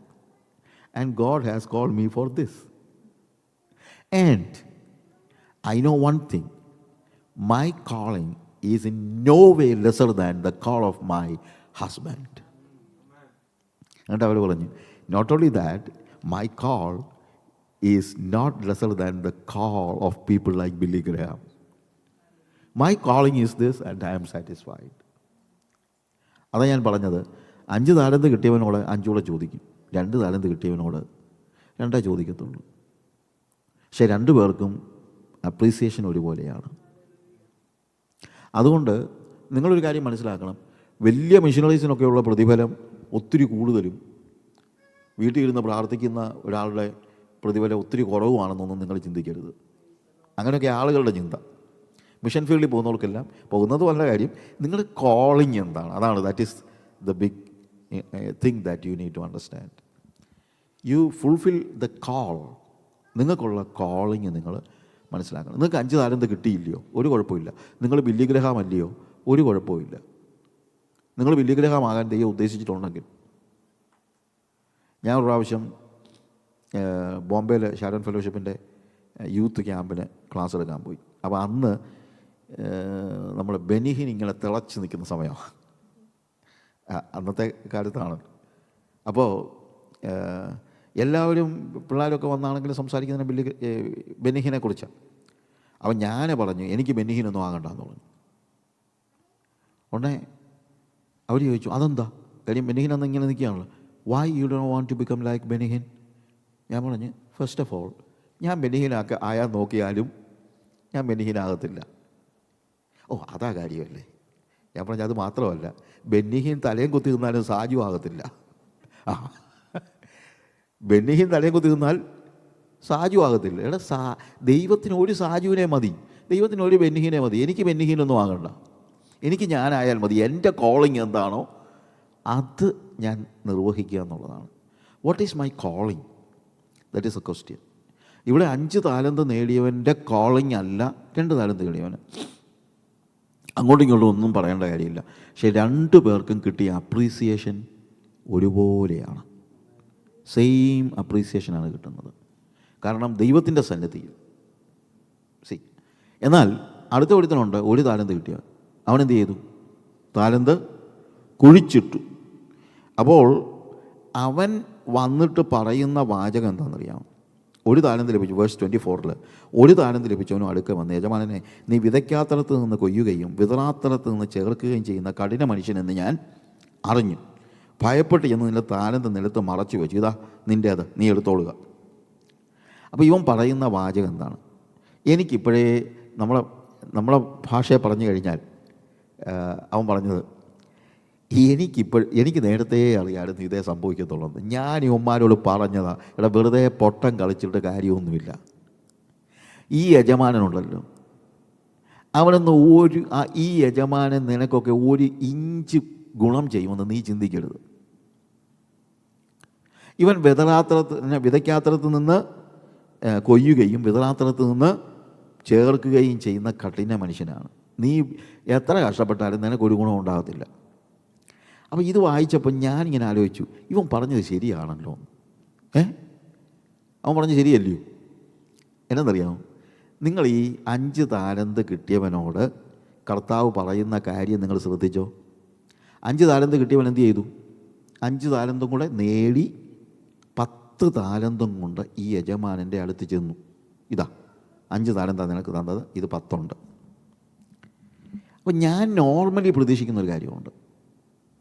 and God has called me for this. And I know one thing, my calling is in no way lesser than the call of my husband. And I will tell you, not only that, my call is not lesser than the call of people like Billy Graham. My calling is this and I am satisfied. അതാണ് ഞാൻ പറഞ്ഞത്. 5 താലന്ത് കിട്ടിയവനോട് 5 കൂടെ ചോദിക്കും, 2 താലന്ത് കിട്ടിയവനോട് 2 ചോദിക്കത്തുള്ളൂ. പക്ഷെ 2 പേർക്കും appreciation ഒരുപോലെയാണ്. അതുകൊണ്ട് നിങ്ങളൊരു കാര്യം മനസ്സിലാക്കണം, വലിയ മിഷനറീസിനൊക്കെയുള്ള പ്രതിഫലം ഒത്തിരി കൂടുതലും വീട്ടിൽ ഇരുന്ന് പ്രാർത്ഥിക്കുന്ന ഒരാളുടെ പ്രതിഫലം ഒത്തിരി കുറവുമാണെന്നൊന്നും നിങ്ങൾ ചിന്തിക്കരുത്. അങ്ങനെയൊക്കെ ആളുകളുടെ ചിന്ത. മിഷൻ ഫീൽഡിൽ പോകുന്നവർക്കെല്ലാം പോകുന്നത് വളരെ കാര്യം. നിങ്ങളുടെ കോളിങ് എന്താണ്? അതാണ്, that is the big thing that you need to understand. You fulfil the call. നിങ്ങൾക്കുള്ള കോളിങ് നിങ്ങൾ മനസ്സിലാക്കണം. നിങ്ങൾക്ക് 5 താലന്ത് കിട്ടിയില്ലയോ? ഒരു കുഴപ്പമില്ല. നിങ്ങൾ ബില്ലി ഗ്രഹാം അല്ലയോ? ഒരു കുഴപ്പമില്ല. നിങ്ങൾ ബില്ലി ഗ്രഹാം ആകാൻ ദൈവം ഉദ്ദേശിച്ചിട്ടുണ്ടെങ്കിൽ. ഞാൻ ഒരു പ്രാവശ്യം ബോംബെയിൽ ഷാരോൺ ഫെലോഷിപ്പിൻ്റെ യൂത്ത് ക്യാമ്പിന് ക്ലാസ് എടുക്കാൻ പോയി. അപ്പോൾ അന്ന് നമ്മുടെ ബെനിഹിൻ ഇങ്ങനെ തിളച്ച് നിൽക്കുന്ന സമയമാണ്, അന്നത്തെ കാലത്താണ്. അപ്പോൾ എല്ലാവരും പിള്ളേരൊക്കെ വന്നാണെങ്കിലും സംസാരിക്കുന്നതിന് ബെനിഹിനെ കുറിച്ചാണ്. അപ്പം ഞാൻ പറഞ്ഞു എനിക്ക് ബെനിഹിനൊന്നും ആകണ്ടെന്ന് പറഞ്ഞു. ഉടനെ അവർ ചോദിച്ചു അതെന്താ കാര്യം? ബെനിഹിൻ അന്ന് ഇങ്ങനെ നിൽക്കുകയാണല്ലോ. Why you don't want to become like ബെനിഹിൻ? ഞാൻ പറഞ്ഞു ഫസ്റ്റ് ഓഫ് ഓൾ ഞാൻ ആയാൽ നോക്കിയാലും ഞാൻ ബെനിഹിനാകത്തില്ല. ഓ അതാ കാര്യമല്ലേ. ഞാൻ പറഞ്ഞു അത് മാത്രമല്ല, ബെന്നിഹിൻ തലയും കുത്തി നിന്നാലും സാജു ആകത്തില്ല. ബെന്നിഹിൻ തലയും കുത്തി നിന്നാൽ സാജു ആകത്തില്ല. എടാ ദൈവത്തിന് ഒരു സാജുവിനെ മതി, ദൈവത്തിന് ഒരു ബെന്നിഹിനെ മതി. എനിക്ക് ബെന്നിഹിനൊന്നും ആകണ്ട, എനിക്ക് ഞാനായാൽ മതി. എൻ്റെ കോളിങ് എന്താണോ അത് ഞാൻ നിർവഹിക്കുക എന്നുള്ളതാണ്. What is my calling? That is A question. ഇവിടെ 5 താലന്ത് നേടിയവൻ്റെ കോളിങ് അല്ല 2 താലന്ത് നേടിയവന്. അങ്ങോട്ടും ഇങ്ങോട്ടും ഒന്നും പറയേണ്ട കാര്യമില്ല. പക്ഷേ 2 പേർക്കും കിട്ടിയ അപ്രീസിയേഷൻ ഒരുപോലെയാണ്. സെയിം അപ്രീസിയേഷനാണ് കിട്ടുന്നത്. കാരണം ദൈവത്തിൻ്റെ സന്നിധിയിൽ. എന്നാൽ അടുത്ത ഒരുത്തനുണ്ട് 1 താലന്ത് കിട്ടിയവൻ. അവനെന്ത് ചെയ്തു? താലന്ത് കുഴിച്ചിട്ടു. അപ്പോൾ അവൻ വന്നിട്ട് പറയുന്ന വാചകം എന്താണെന്നറിയാം? 1 താലന്ത് ലഭിച്ചു. വേഴ്സ് 24 1 താലന്ത് ലഭിച്ചവനും അടുക്ക വന്ന് യജമാനനെ നീ വിതയ്ക്കാത്തടത്ത് നിന്ന് കൊയ്യുകയും വിതറാത്തടത്ത് നിന്ന് ചേർക്കുകയും ചെയ്യുന്ന കഠിന മനുഷ്യനെന്ന് ഞാൻ അറിഞ്ഞു. ഭയപ്പെട്ട് ചെന്ന് നിൻ്റെ താലന്ത് നിലത്ത് മറച്ചു വെച്ചു. ഇതാ നിൻ്റേത്, നീ എടുത്തോളുക. അപ്പോൾ ഇവൻ പറയുന്ന വാചകം എന്താണ്? എനിക്കിപ്പോഴേ നമ്മളെ ഭാഷയെ പറഞ്ഞു കഴിഞ്ഞാൽ അവൻ പറഞ്ഞത് എനിക്ക് നേരത്തെ അറിയാമായിരുന്നു ഇതേ സംഭവിക്കത്തുള്ളൂ. ഞാൻ ഇവന്മാരോട് പറഞ്ഞതാ, എടാ വെറുതെ പൊട്ടം കളിച്ചിട്ട് കാര്യമൊന്നുമില്ല. ഈ യജമാനനുണ്ടല്ലോ, അവനൊന്ന് ഈ യജമാനൻ നിനക്കൊക്കെ 1 ഇഞ്ച് ഗുണം ചെയ്യുമെന്ന് നീ ചിന്തിക്കരുത്. ഇവൻ വിതയ്ക്കാത്തടത്ത് നിന്ന് കൊയ്യുകയും വിതറാത്തടത്ത് നിന്ന് ചേർക്കുകയും ചെയ്യുന്ന കഠിന മനുഷ്യനാണ്. നീ എത്ര കഷ്ടപ്പെട്ടാലും നിനക്കൊരു ഗുണം ഉണ്ടാകത്തില്ല. അപ്പോൾ ഇത് വായിച്ചപ്പോൾ ഞാനിങ്ങനെ ആലോചിച്ചു, ഇവൻ പറഞ്ഞത് ശരിയാണല്ലോ. അവൻ പറഞ്ഞത് ശരിയല്ലയോ? എന്നറിയാമോ? നിങ്ങൾ ഈ 5 താലന്ത് കിട്ടിയവനോട് കർത്താവ് പറയുന്ന കാര്യം നിങ്ങൾ ശ്രദ്ധിച്ചോ? 5 താലന്ത് കിട്ടിയവൻ എന്ത് ചെയ്തു? 5 താലന്തും കൂടെ നേടി 10 താലന്തും കൊണ്ട് ഈ യജമാനൻ്റെ അടുത്ത് ചെന്നു. ഇതാ 5 താലന്താണ് നിനക്ക് തന്നത്, ഇത് 10 ഉണ്ട്. അപ്പോൾ ഞാൻ നോർമലി പ്രതീക്ഷിക്കുന്നൊരു കാര്യമുണ്ട്.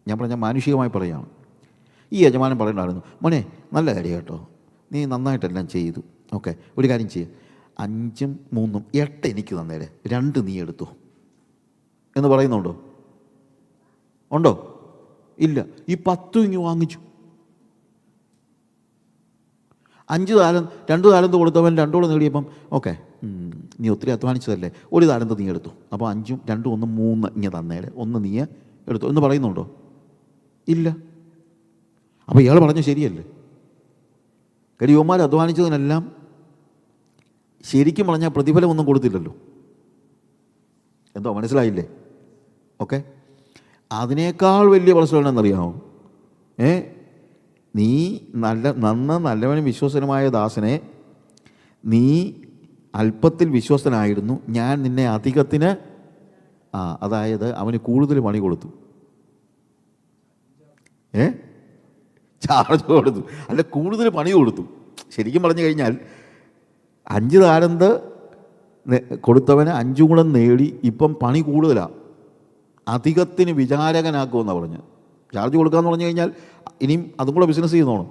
ഞാൻ മാനുഷികമായി പറയുകയാണ്. ഈ യജമാനൻ പറയണ്ടായിരുന്നു, മോനെ നല്ല കാര്യം കേട്ടോ, നീ നന്നായിട്ടെല്ലാം ചെയ്തു, ഓക്കെ, ഒരു കാര്യം ചെയ്യും, 5ഉം 3ഉം 8 എനിക്ക് തന്നേരെ, 2 നീ എടുത്തു എന്ന് പറയുന്നുണ്ടോ? ഉണ്ടോ? ഇല്ല. ഈ 10 ഇങ്ങ് വാങ്ങിച്ചു. 2 താലന്ത് കൊടുത്തവൻ 2 കൂടെ നേടിയപ്പം ഓക്കെ, നീ ഒത്തിരി അധ്വാനിച്ചതല്ലേ, 1 താലന്ത് നീ എടുത്തു, അപ്പോൾ 5ഉം 2ഉം 1 3 ഇങ്ങനെ തന്നേരെ, 1 നീ എടുത്തു എന്ന് പറയുന്നുണ്ടോ? ഇല്ല. അപ്പോൾ ഇയാൾ പറഞ്ഞു ശരിയല്ലേ? കാര്യം യുവന്മാർ അധ്വാനിച്ചതിനെല്ലാം ശരിക്കും പറഞ്ഞാൽ പ്രതിഫലമൊന്നും കൊടുത്തില്ലല്ലോ. എന്തോ മനസ്സിലായില്ലേ? ഓക്കെ. അതിനേക്കാൾ വലിയ പ്രശ്നം എന്താണെന്നറിയാമോ? നീ നല്ലവനും വിശ്വസനമായ ദാസനെ, നീ അല്പത്തിൽ വിശ്വസ്തനായിരുന്നു, ഞാൻ നിന്നെ അധികത്തിന് അതായത് അവന് കൂടുതൽ പണി കൊടുത്തു. ചാർജ് കൊടുത്തു, അല്ല കൂടുതൽ പണി കൊടുത്തു. ശരിക്കും പറഞ്ഞു കഴിഞ്ഞാൽ 5 താലന്ത് കൊടുത്തവന് 5 കൂടെ നേടി. ഇപ്പം പണി കൂടുതലാണ്, അധികത്തിന് വിചാരകനാക്കുമെന്നാണ് പറഞ്ഞ്. ചാർജ് കൊടുക്കാമെന്ന് പറഞ്ഞു കഴിഞ്ഞാൽ ഇനിയും അതും കൂടെ ബിസിനസ് ചെയ്യുന്നോണം.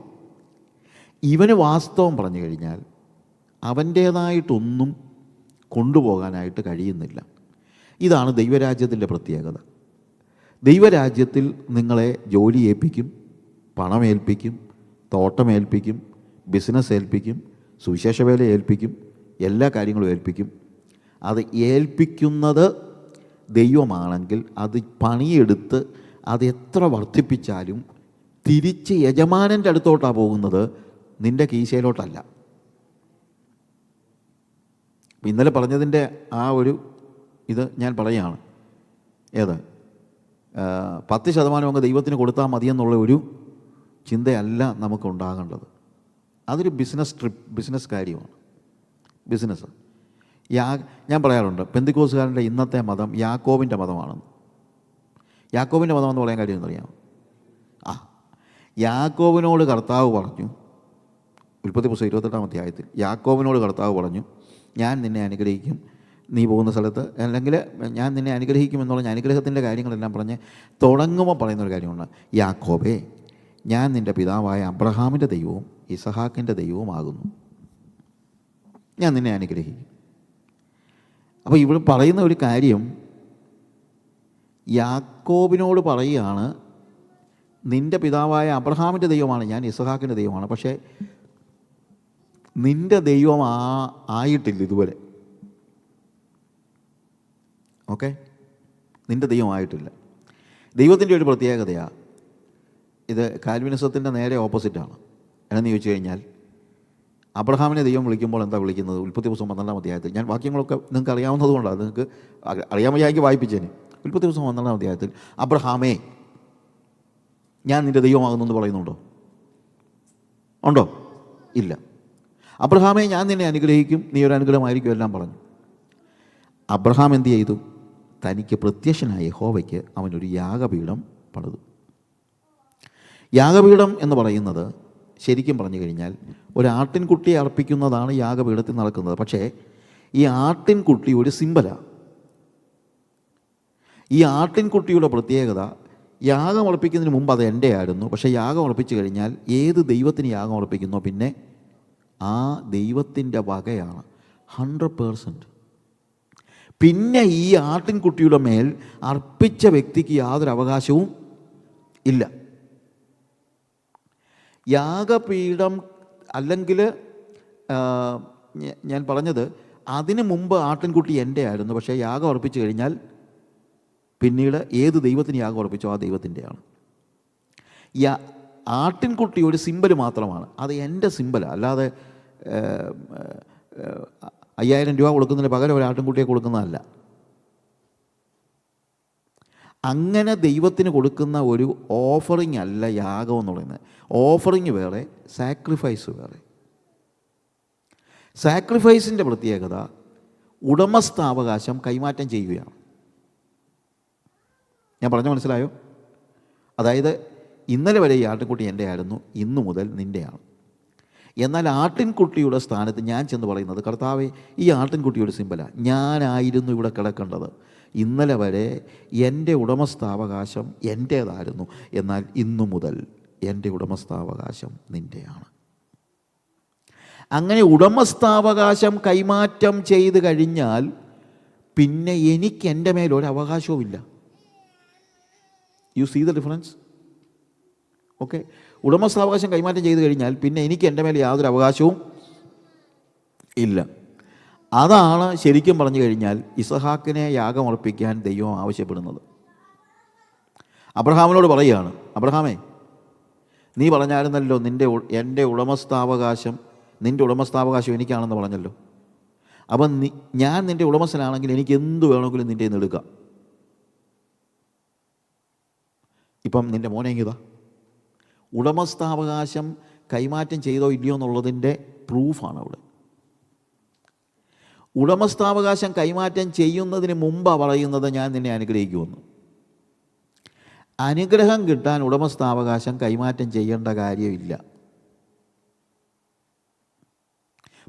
ഇവന് വാസ്തവം പറഞ്ഞു കഴിഞ്ഞാൽ അവൻ്റേതായിട്ടൊന്നും കൊണ്ടുപോകാനായിട്ട് കഴിയുന്നില്ല. ഇതാണ് ദൈവരാജ്യത്തിൻ്റെ പ്രത്യേകത. ദൈവരാജ്യത്തിൽ നിങ്ങളെ ജോലി ഏൽപ്പിക്കും, പണമേൽപ്പിക്കും, തോട്ടമേൽപ്പിക്കും, ബിസിനസ് ഏൽപ്പിക്കും, സുവിശേഷ വേല ഏൽപ്പിക്കും, എല്ലാ കാര്യങ്ങളും ഏൽപ്പിക്കും. അത് ഏൽപ്പിക്കുന്നത് ദൈവമാണെങ്കിൽ അത് പണിയെടുത്ത് അത് എത്ര വർദ്ധിപ്പിച്ചാലും തിരിച്ച് യജമാനൻ്റെ അടുത്തോട്ടാണ് പോകുന്നത്, നിൻ്റെ കീശയിലോട്ടല്ല. ഇന്നലെ പറഞ്ഞതിൻ്റെ ആ ഒരു ഇത് ഞാൻ പറയുകയാണ്. ഏത് 10% അങ്ങ് ദൈവത്തിന് കൊടുത്താൽ മതിയെന്നുള്ള ഒരു ചിന്തയല്ല നമുക്കുണ്ടാകേണ്ടത്. അതൊരു ബിസിനസ് കാര്യമാണ്. ബിസിനസ് ഞാൻ പറയാറുണ്ട്, പെന്തിക്കോസുകാരൻ്റെ ഇന്നത്തെ മതം യാക്കോബിൻ്റെ മതമാണെന്ന്. യാക്കോബിൻ്റെ മതം എന്ന് പറയാൻ കാര്യം എന്നറിയാമോ? യാക്കോബിനോട് കർത്താവ് പറഞ്ഞു, ഉൽപ്പത്തി പുസ്തകം 28-ാം അധ്യായത്തിൽ യാക്കോബിനോട് കർത്താവ് പറഞ്ഞു, ഞാൻ നിന്നെ അനുഗ്രഹിക്കും, നീ പോകുന്ന സ്ഥലത്ത്, അല്ലെങ്കിൽ ഞാൻ നിന്നെ അനുഗ്രഹിക്കും എന്ന് പറഞ്ഞ അനുഗ്രഹത്തിൻ്റെ കാര്യങ്ങളെല്ലാം പറഞ്ഞ് തുടങ്ങുമ്പോൾ പറയുന്നൊരു കാര്യമുണ്ട്, യാക്കോബേ, ഞാൻ നിൻ്റെ പിതാവായ അബ്രഹാമിൻ്റെ ദൈവവും ഇസഹാക്കിൻ്റെ ദൈവവുമാകുന്നു, ഞാൻ നിന്നെ അനുഗ്രഹിക്കും. അപ്പോൾ ഇവിടെ പറയുന്ന ഒരു കാര്യം, യാക്കോബിനോട് പറയുകയാണ്, നിൻ്റെ പിതാവായ അബ്രഹാമിൻ്റെ ദൈവമാണ് ഞാൻ, ഇസഹാക്കിൻ്റെ ദൈവമാണ്, പക്ഷേ നിൻ്റെ ദൈവം ആയിട്ടില്ല ഇതുവരെ. ഓക്കെ, നിൻ്റെ ദൈവമായിട്ടില്ല. ദൈവത്തിൻ്റെ ഒരു പ്രത്യേകതയാണ് ഇത്. കാൽവിനിസത്തിൻ്റെ നേരെ ഓപ്പോസിറ്റാണ്. എന്നു ചോദിച്ചു കഴിഞ്ഞാൽ, അബ്രഹാമിനെ ദൈവം വിളിക്കുമ്പോൾ എന്താ വിളിക്കുന്നത്? ഉൽപ്പത്തി പുസ്തകം 12-ാം അധ്യായത്തിൽ, ഞാൻ വാക്യങ്ങളൊക്കെ നിങ്ങൾക്ക് അറിയാവുന്നത് കൊണ്ടാണ്, നിങ്ങൾക്ക് അറിയാമെങ്കിൽ വായിപ്പിച്ചേന്. ഉൽപ്പത്തി പുസ്തകം 12-ാം അധ്യായത്തിൽ അബ്രഹാമേ, ഞാൻ നിൻ്റെ ദൈവമാകുന്നു എന്ന് പറയുന്നുണ്ടോ? ഉണ്ടോ? ഇല്ല. അബ്രഹാമേ, ഞാൻ നിന്നെ അനുഗ്രഹിക്കും, നീ ഒരു അനുഗ്രഹമായിരിക്കും, എല്ലാം പറഞ്ഞു. അബ്രഹാം എന്ത് ചെയ്തു? തനിക്ക് പ്രത്യക്ഷനായ യഹോവയ്ക്ക് അവനൊരു യാഗപീഠം പണിതു. യാഗപീഠം എന്ന് പറയുന്നത് ശരിക്കും പറഞ്ഞു കഴിഞ്ഞാൽ ഒരു ആട്ടിൻകുട്ടിയെ അർപ്പിക്കുന്നതാണ് യാഗപീഠത്തിൽ നടക്കുന്നത്. പക്ഷേ ഈ ആട്ടിൻകുട്ടി ഒരു സിമ്പലാണ്. ഈ ആട്ടിൻകുട്ടിയുടെ പ്രത്യേകത, യാഗം അർപ്പിക്കുന്നതിന് മുമ്പ് അത് എൻ്റെ ആയിരുന്നു, പക്ഷേ യാഗം അർപ്പിച്ചു കഴിഞ്ഞാൽ ഏത് ദൈവത്തിന് യാഗം അർപ്പിക്കുന്നോ പിന്നെ ആ ദൈവത്തിൻ്റെ വകയാണ് 100%. പിന്നെ ഈ ആട്ടിൻകുട്ടിയുടെ മേൽ അർപ്പിച്ച വ്യക്തിക്ക് യാതൊരു അവകാശവും ഇല്ല. യാഗപീഠം അല്ലെങ്കിൽ ഞാൻ പറഞ്ഞത്, അതിനു മുമ്പ് ആട്ടിൻകുട്ടി എൻ്റെ ആയിരുന്നു, പക്ഷേ യാഗം അർപ്പിച്ചു കഴിഞ്ഞാൽ പിന്നീട് ഏത് ദൈവത്തിന് യാഗം അർപ്പിച്ചോ ആ ദൈവത്തിൻ്റെയാണ്. ആട്ടിൻകുട്ടി ഒരു സിമ്പൽ മാത്രമാണ്, അത് എൻ്റെ സിമ്പലാണ്. അല്ലാതെ 5000 രൂപ കൊടുക്കുന്നതിന് പകരം ഒരു ആട്ടിൻകുട്ടിയെ കൊടുക്കുന്നതല്ല. അങ്ങനെ ദൈവത്തിന് കൊടുക്കുന്ന ഒരു ഓഫറിങ് അല്ല യാഗം എന്ന് പറയുന്നത്. ഓഫറിങ് വേറെ, സാക്രിഫൈസ് വേറെ. സാക്രിഫൈസിൻ്റെ പ്രത്യേകത ഉടമസ്ഥാവകാശം കൈമാറ്റം ചെയ്യുകയാണ്. ഞാൻ പറഞ്ഞ മനസ്സിലായോ? അതായത് ഇന്നലെ വരെ ഈ ആട്ടിൻകുട്ടി എൻ്റെ ആയിരുന്നു, ഇന്നു മുതൽ നിൻ്റെയാണ്. എന്നാൽ ആട്ടിൻകുട്ടിയുടെ സ്ഥാനത്ത് ഞാൻ ചെന്ന് പറയുന്നത്, കർത്താവേ, ഈ ആട്ടിൻകുട്ടിയുടെ സിമ്പലാണ്, ഞാനായിരുന്നു ഇവിടെ കിടക്കേണ്ടത്, ഇന്നലെ വരെ എൻ്റെ ഉടമസ്ഥാവകാശം എൻ്റേതായിരുന്നു, എന്നാൽ ഇന്നു മുതൽ എൻ്റെ ഉടമസ്ഥാവകാശം നിൻ്റെയാണ്. അങ്ങനെ ഉടമസ്ഥാവകാശം കൈമാറ്റം ചെയ്ത് കഴിഞ്ഞാൽ പിന്നെ എനിക്ക് എൻ്റെ മേലൊരു അവകാശവുമില്ല. You see the difference? Okay, ഉടമസ്ഥാവകാശം കൈമാറ്റം ചെയ്ത് കഴിഞ്ഞാൽ പിന്നെ എനിക്ക് എൻ്റെ മേലെ യാതൊരു അവകാശവും ഇല്ല. അതാണ് ശരിക്കും പറഞ്ഞു കഴിഞ്ഞാൽ ഇസഹാക്കിനെ യാഗമർപ്പിക്കാൻ ദൈവം ആവശ്യപ്പെടുന്നത്. അബ്രഹാമിനോട് പറയുകയാണ്, അബ്രഹാമേ, നീ പറഞ്ഞായിരുന്നല്ലോ എൻ്റെ ഉടമസ്ഥാവകാശം, നിൻ്റെ ഉടമസ്ഥാവകാശം എനിക്കാണെന്ന് പറഞ്ഞല്ലോ. അപ്പം ഞാൻ നിൻ്റെ ഉടമസ്ഥനാണെങ്കിൽ എനിക്ക് എന്ത് വേണമെങ്കിലും നിൻ്റെ നിന്ന് എടുക്കാം. ഇപ്പം നിൻ്റെ മോനെ ഇതാ, ഉടമസ്ഥാവകാശം കൈമാറ്റം ചെയ്തോ ഇല്ലയോ എന്നുള്ളതിൻ്റെ പ്രൂഫാണ് അവിടെ. ഉടമസ്ഥാവകാശം കൈമാറ്റം ചെയ്യുന്നതിന് മുമ്പാണ് പറയുന്നത് ഞാൻ നിന്നെ അനുഗ്രഹിക്കുമെന്ന്. അനുഗ്രഹം കിട്ടാൻ ഉടമസ്ഥാവകാശം കൈമാറ്റം ചെയ്യേണ്ട കാര്യമില്ല.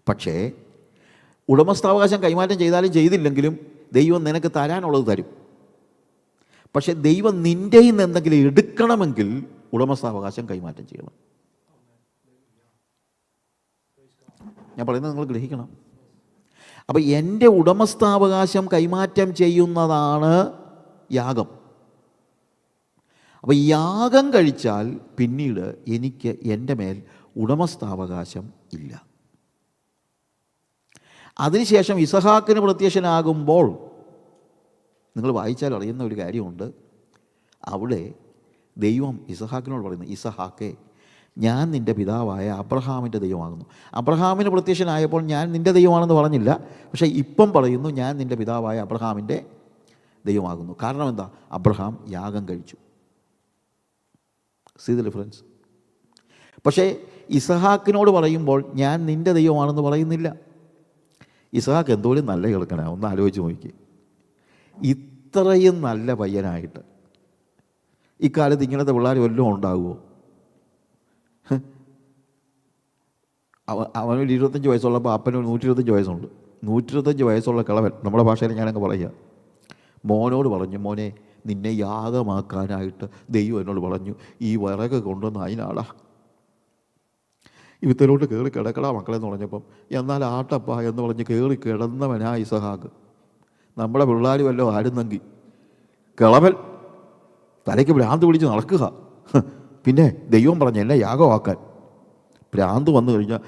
പക്ഷേ ഉടമസ്ഥാവകാശം കൈമാറ്റം ചെയ്താലും ചെയ്തില്ലെങ്കിലും ദൈവം നിനക്ക് തരാനുള്ളത് തരും. പക്ഷേ ദൈവം നിൻ്റെ നിന്ന് എന്തെങ്കിലും എടുക്കണമെങ്കിൽ ഉടമസ്ഥാവകാശം കൈമാറ്റം ചെയ്യണം. ഞാൻ പറയുന്നത് നിങ്ങൾ ഗ്രഹിക്കണം. അപ്പം എൻ്റെ ഉടമസ്ഥാവകാശം കൈമാറ്റം ചെയ്യുന്നതാണ് യാഗം. അപ്പോൾ യാഗം കഴിച്ചാൽ പിന്നീട് എനിക്ക് എൻ്റെ മേൽ ഉടമസ്ഥാവകാശം ഇല്ല. അതിനുശേഷം ഇസഹാക്കിന് പ്രത്യക്ഷനാകുമ്പോൾ നിങ്ങൾ വായിച്ചാൽ അറിയുന്ന ഒരു കാര്യമുണ്ട്. അവിടെ ദൈവം ഇസഹാക്കിനോട് പറയുന്നു, ഇസഹാക്കേ, ഞാൻ നിൻ്റെ പിതാവായ അബ്രഹാമിൻ്റെ ദൈവമാകുന്നു. അബ്രഹാമിന് പ്രത്യക്ഷനായപ്പോൾ ഞാൻ നിൻ്റെ ദൈവമാണെന്ന് പറഞ്ഞില്ല. പക്ഷേ ഇപ്പം പറയുന്നു, ഞാൻ നിൻ്റെ പിതാവായ അബ്രഹാമിൻ്റെ ദൈവമാകുന്നു. കാരണം എന്താ? അബ്രഹാം യാഗം കഴിച്ചു. See the difference. പക്ഷേ ഇസഹാക്കിനോട് പറയുമ്പോൾ ഞാൻ നിൻ്റെ ദൈവമാണെന്ന് പറയുന്നില്ല. ഇസഹാക്ക് എന്തോരം നല്ല കേൾക്കണ, ഒന്ന് ആലോചിച്ച് നോക്കി. ഇത്രയും നല്ല പയ്യനായിട്ട് ഇക്കാലത്ത് ഇങ്ങനത്തെ പിള്ളേർ വല്ലതും ഉണ്ടാകുമോ? അവനൊരു 25 വയസ്സുള്ളപ്പോൾ അപ്പനൊരു 125 വയസ്സുണ്ട്. 125 വയസ്സുള്ള കിളവൻ, നമ്മുടെ ഭാഷയിൽ ഞാനങ്ങ് പറയുക, മോനോട് പറഞ്ഞു, മോനെ, നിന്നെ യാഗമാക്കാനായിട്ട് ദൈവം എന്നോട് പറഞ്ഞു, ഈ വിറക് കൊണ്ടുവന്ന് അതിനാടാ ഇവത്തിലോട്ട് കയറി കിടക്കടാ മക്കളെന്ന് പറഞ്ഞപ്പം, എന്നാൽ ആട്ടപ്പ എന്ന് പറഞ്ഞ് കയറി കിടന്നവനാ ഇസഹാക്ക്. നമ്മുടെ പിള്ളേർ വല്ലതും ആയിരുന്നെങ്കിൽ കിളവൻ തലയ്ക്ക് ഭ്രാന്ത് പിടിച്ച് നടക്കുക. പിന്നെ ദൈവം പറഞ്ഞു എന്നെ യാഗമാക്കാൻ. ഭ്രാന്ത് വന്നു കഴിഞ്ഞാൽ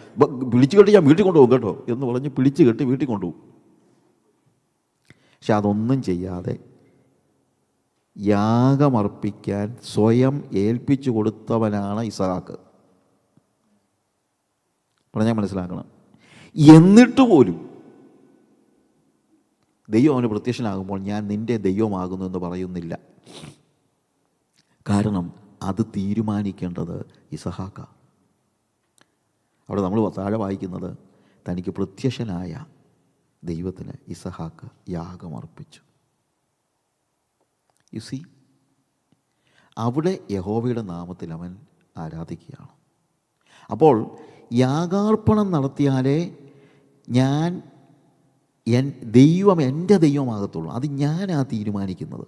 പിടിച്ചു കെട്ടി ഞാൻ വീട്ടിൽ കൊണ്ടുപോകും കേട്ടോ എന്ന് പറഞ്ഞ് പിടിച്ചു കെട്ടി വീട്ടിൽ കൊണ്ടുപോകും. പക്ഷെ അതൊന്നും ചെയ്യാതെ യാഗമർപ്പിക്കാൻ സ്വയം ഏൽപ്പിച്ചു കൊടുത്തവനാണ് ഇസഹാക്ക്. പറഞ്ഞാൽ മനസ്സിലാക്കണം. എന്നിട്ട് പോലും ദൈവം അവന് പ്രത്യക്ഷനാകുമ്പോൾ ഞാൻ നിൻ്റെ ദൈവമാകുന്നു എന്ന് പറയുന്നില്ല. കാരണം അത് തീരുമാനിക്കേണ്ടത് ഇസഹാക്ക. അവിടെ നമ്മൾ താഴെ വായിക്കുന്നത്, തനിക്ക് പ്രത്യക്ഷനായ ദൈവത്തിന് ഇസഹാക്ക് യാഗമർപ്പിച്ചു. യു സി, അവിടെ യഹോവയുടെ നാമത്തിൽ അവൻ ആരാധിക്കുകയാണ്. അപ്പോൾ യാഗാർപ്പണം നടത്തിയാലേ ദൈവം എൻ്റെ ദൈവമാകത്തുള്ളൂ. അത് ഞാനാ തീരുമാനിക്കുന്നത്.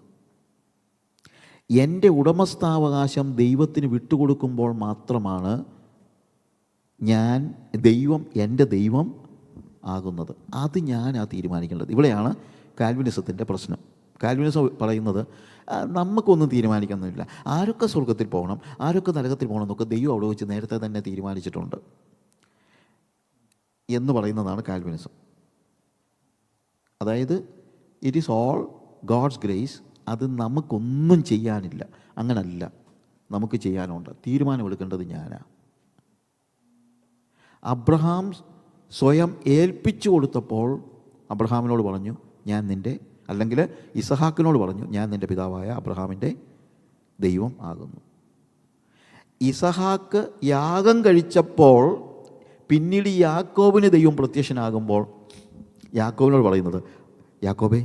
എൻ്റെ ഉടമസ്ഥാവകാശം ദൈവത്തിന് വിട്ടുകൊടുക്കുമ്പോൾ മാത്രമാണ് ദൈവം എൻ്റെ ദൈവം ആകുന്നത്. അത് ഞാനാ തീരുമാനിക്കേണ്ടത്. ഇവിടെയാണ് കാൽവിനിസത്തിൻ്റെ പ്രശ്നം. കാൽവിനിസം പറയുന്നത് നമുക്കൊന്നും തീരുമാനിക്കുന്നില്ല, ആരൊക്കെ സ്വർഗത്തിൽ പോകണം, ആരൊക്കെ നരകത്തിൽ പോകണം എന്നൊക്കെ ദൈവം അവിടെ വെച്ച് നേരത്തെ തന്നെ തീരുമാനിച്ചിട്ടുണ്ട് എന്ന് പറയുന്നതാണ് കാൽവിനിസം. അതായത് it is all God's grace. അത് നമുക്കൊന്നും ചെയ്യാനില്ല. അങ്ങനല്ല, നമുക്ക് ചെയ്യാനുണ്ട്. തീരുമാനമെടുക്കേണ്ടത് ഞാനാ. അബ്രഹാം സ്വയം ഏൽപ്പിച്ചു കൊടുത്തപ്പോൾ അബ്രഹാമിനോട് പറഞ്ഞു, ഞാൻ നിൻ്റെ, അല്ലെങ്കിൽ ഇസഹാക്കിനോട് പറഞ്ഞു, ഞാൻ നിൻ്റെ പിതാവായ അബ്രഹാമിൻ്റെ ദൈവം ആകുന്നു. ഇസഹാക്ക് യാഗം കഴിച്ചപ്പോൾ പിന്നീട് യാക്കോബിന് ദൈവം പ്രത്യക്ഷനാകുമ്പോൾ യാക്കോബിനോട് പറയുന്നത്, യാക്കോബേ,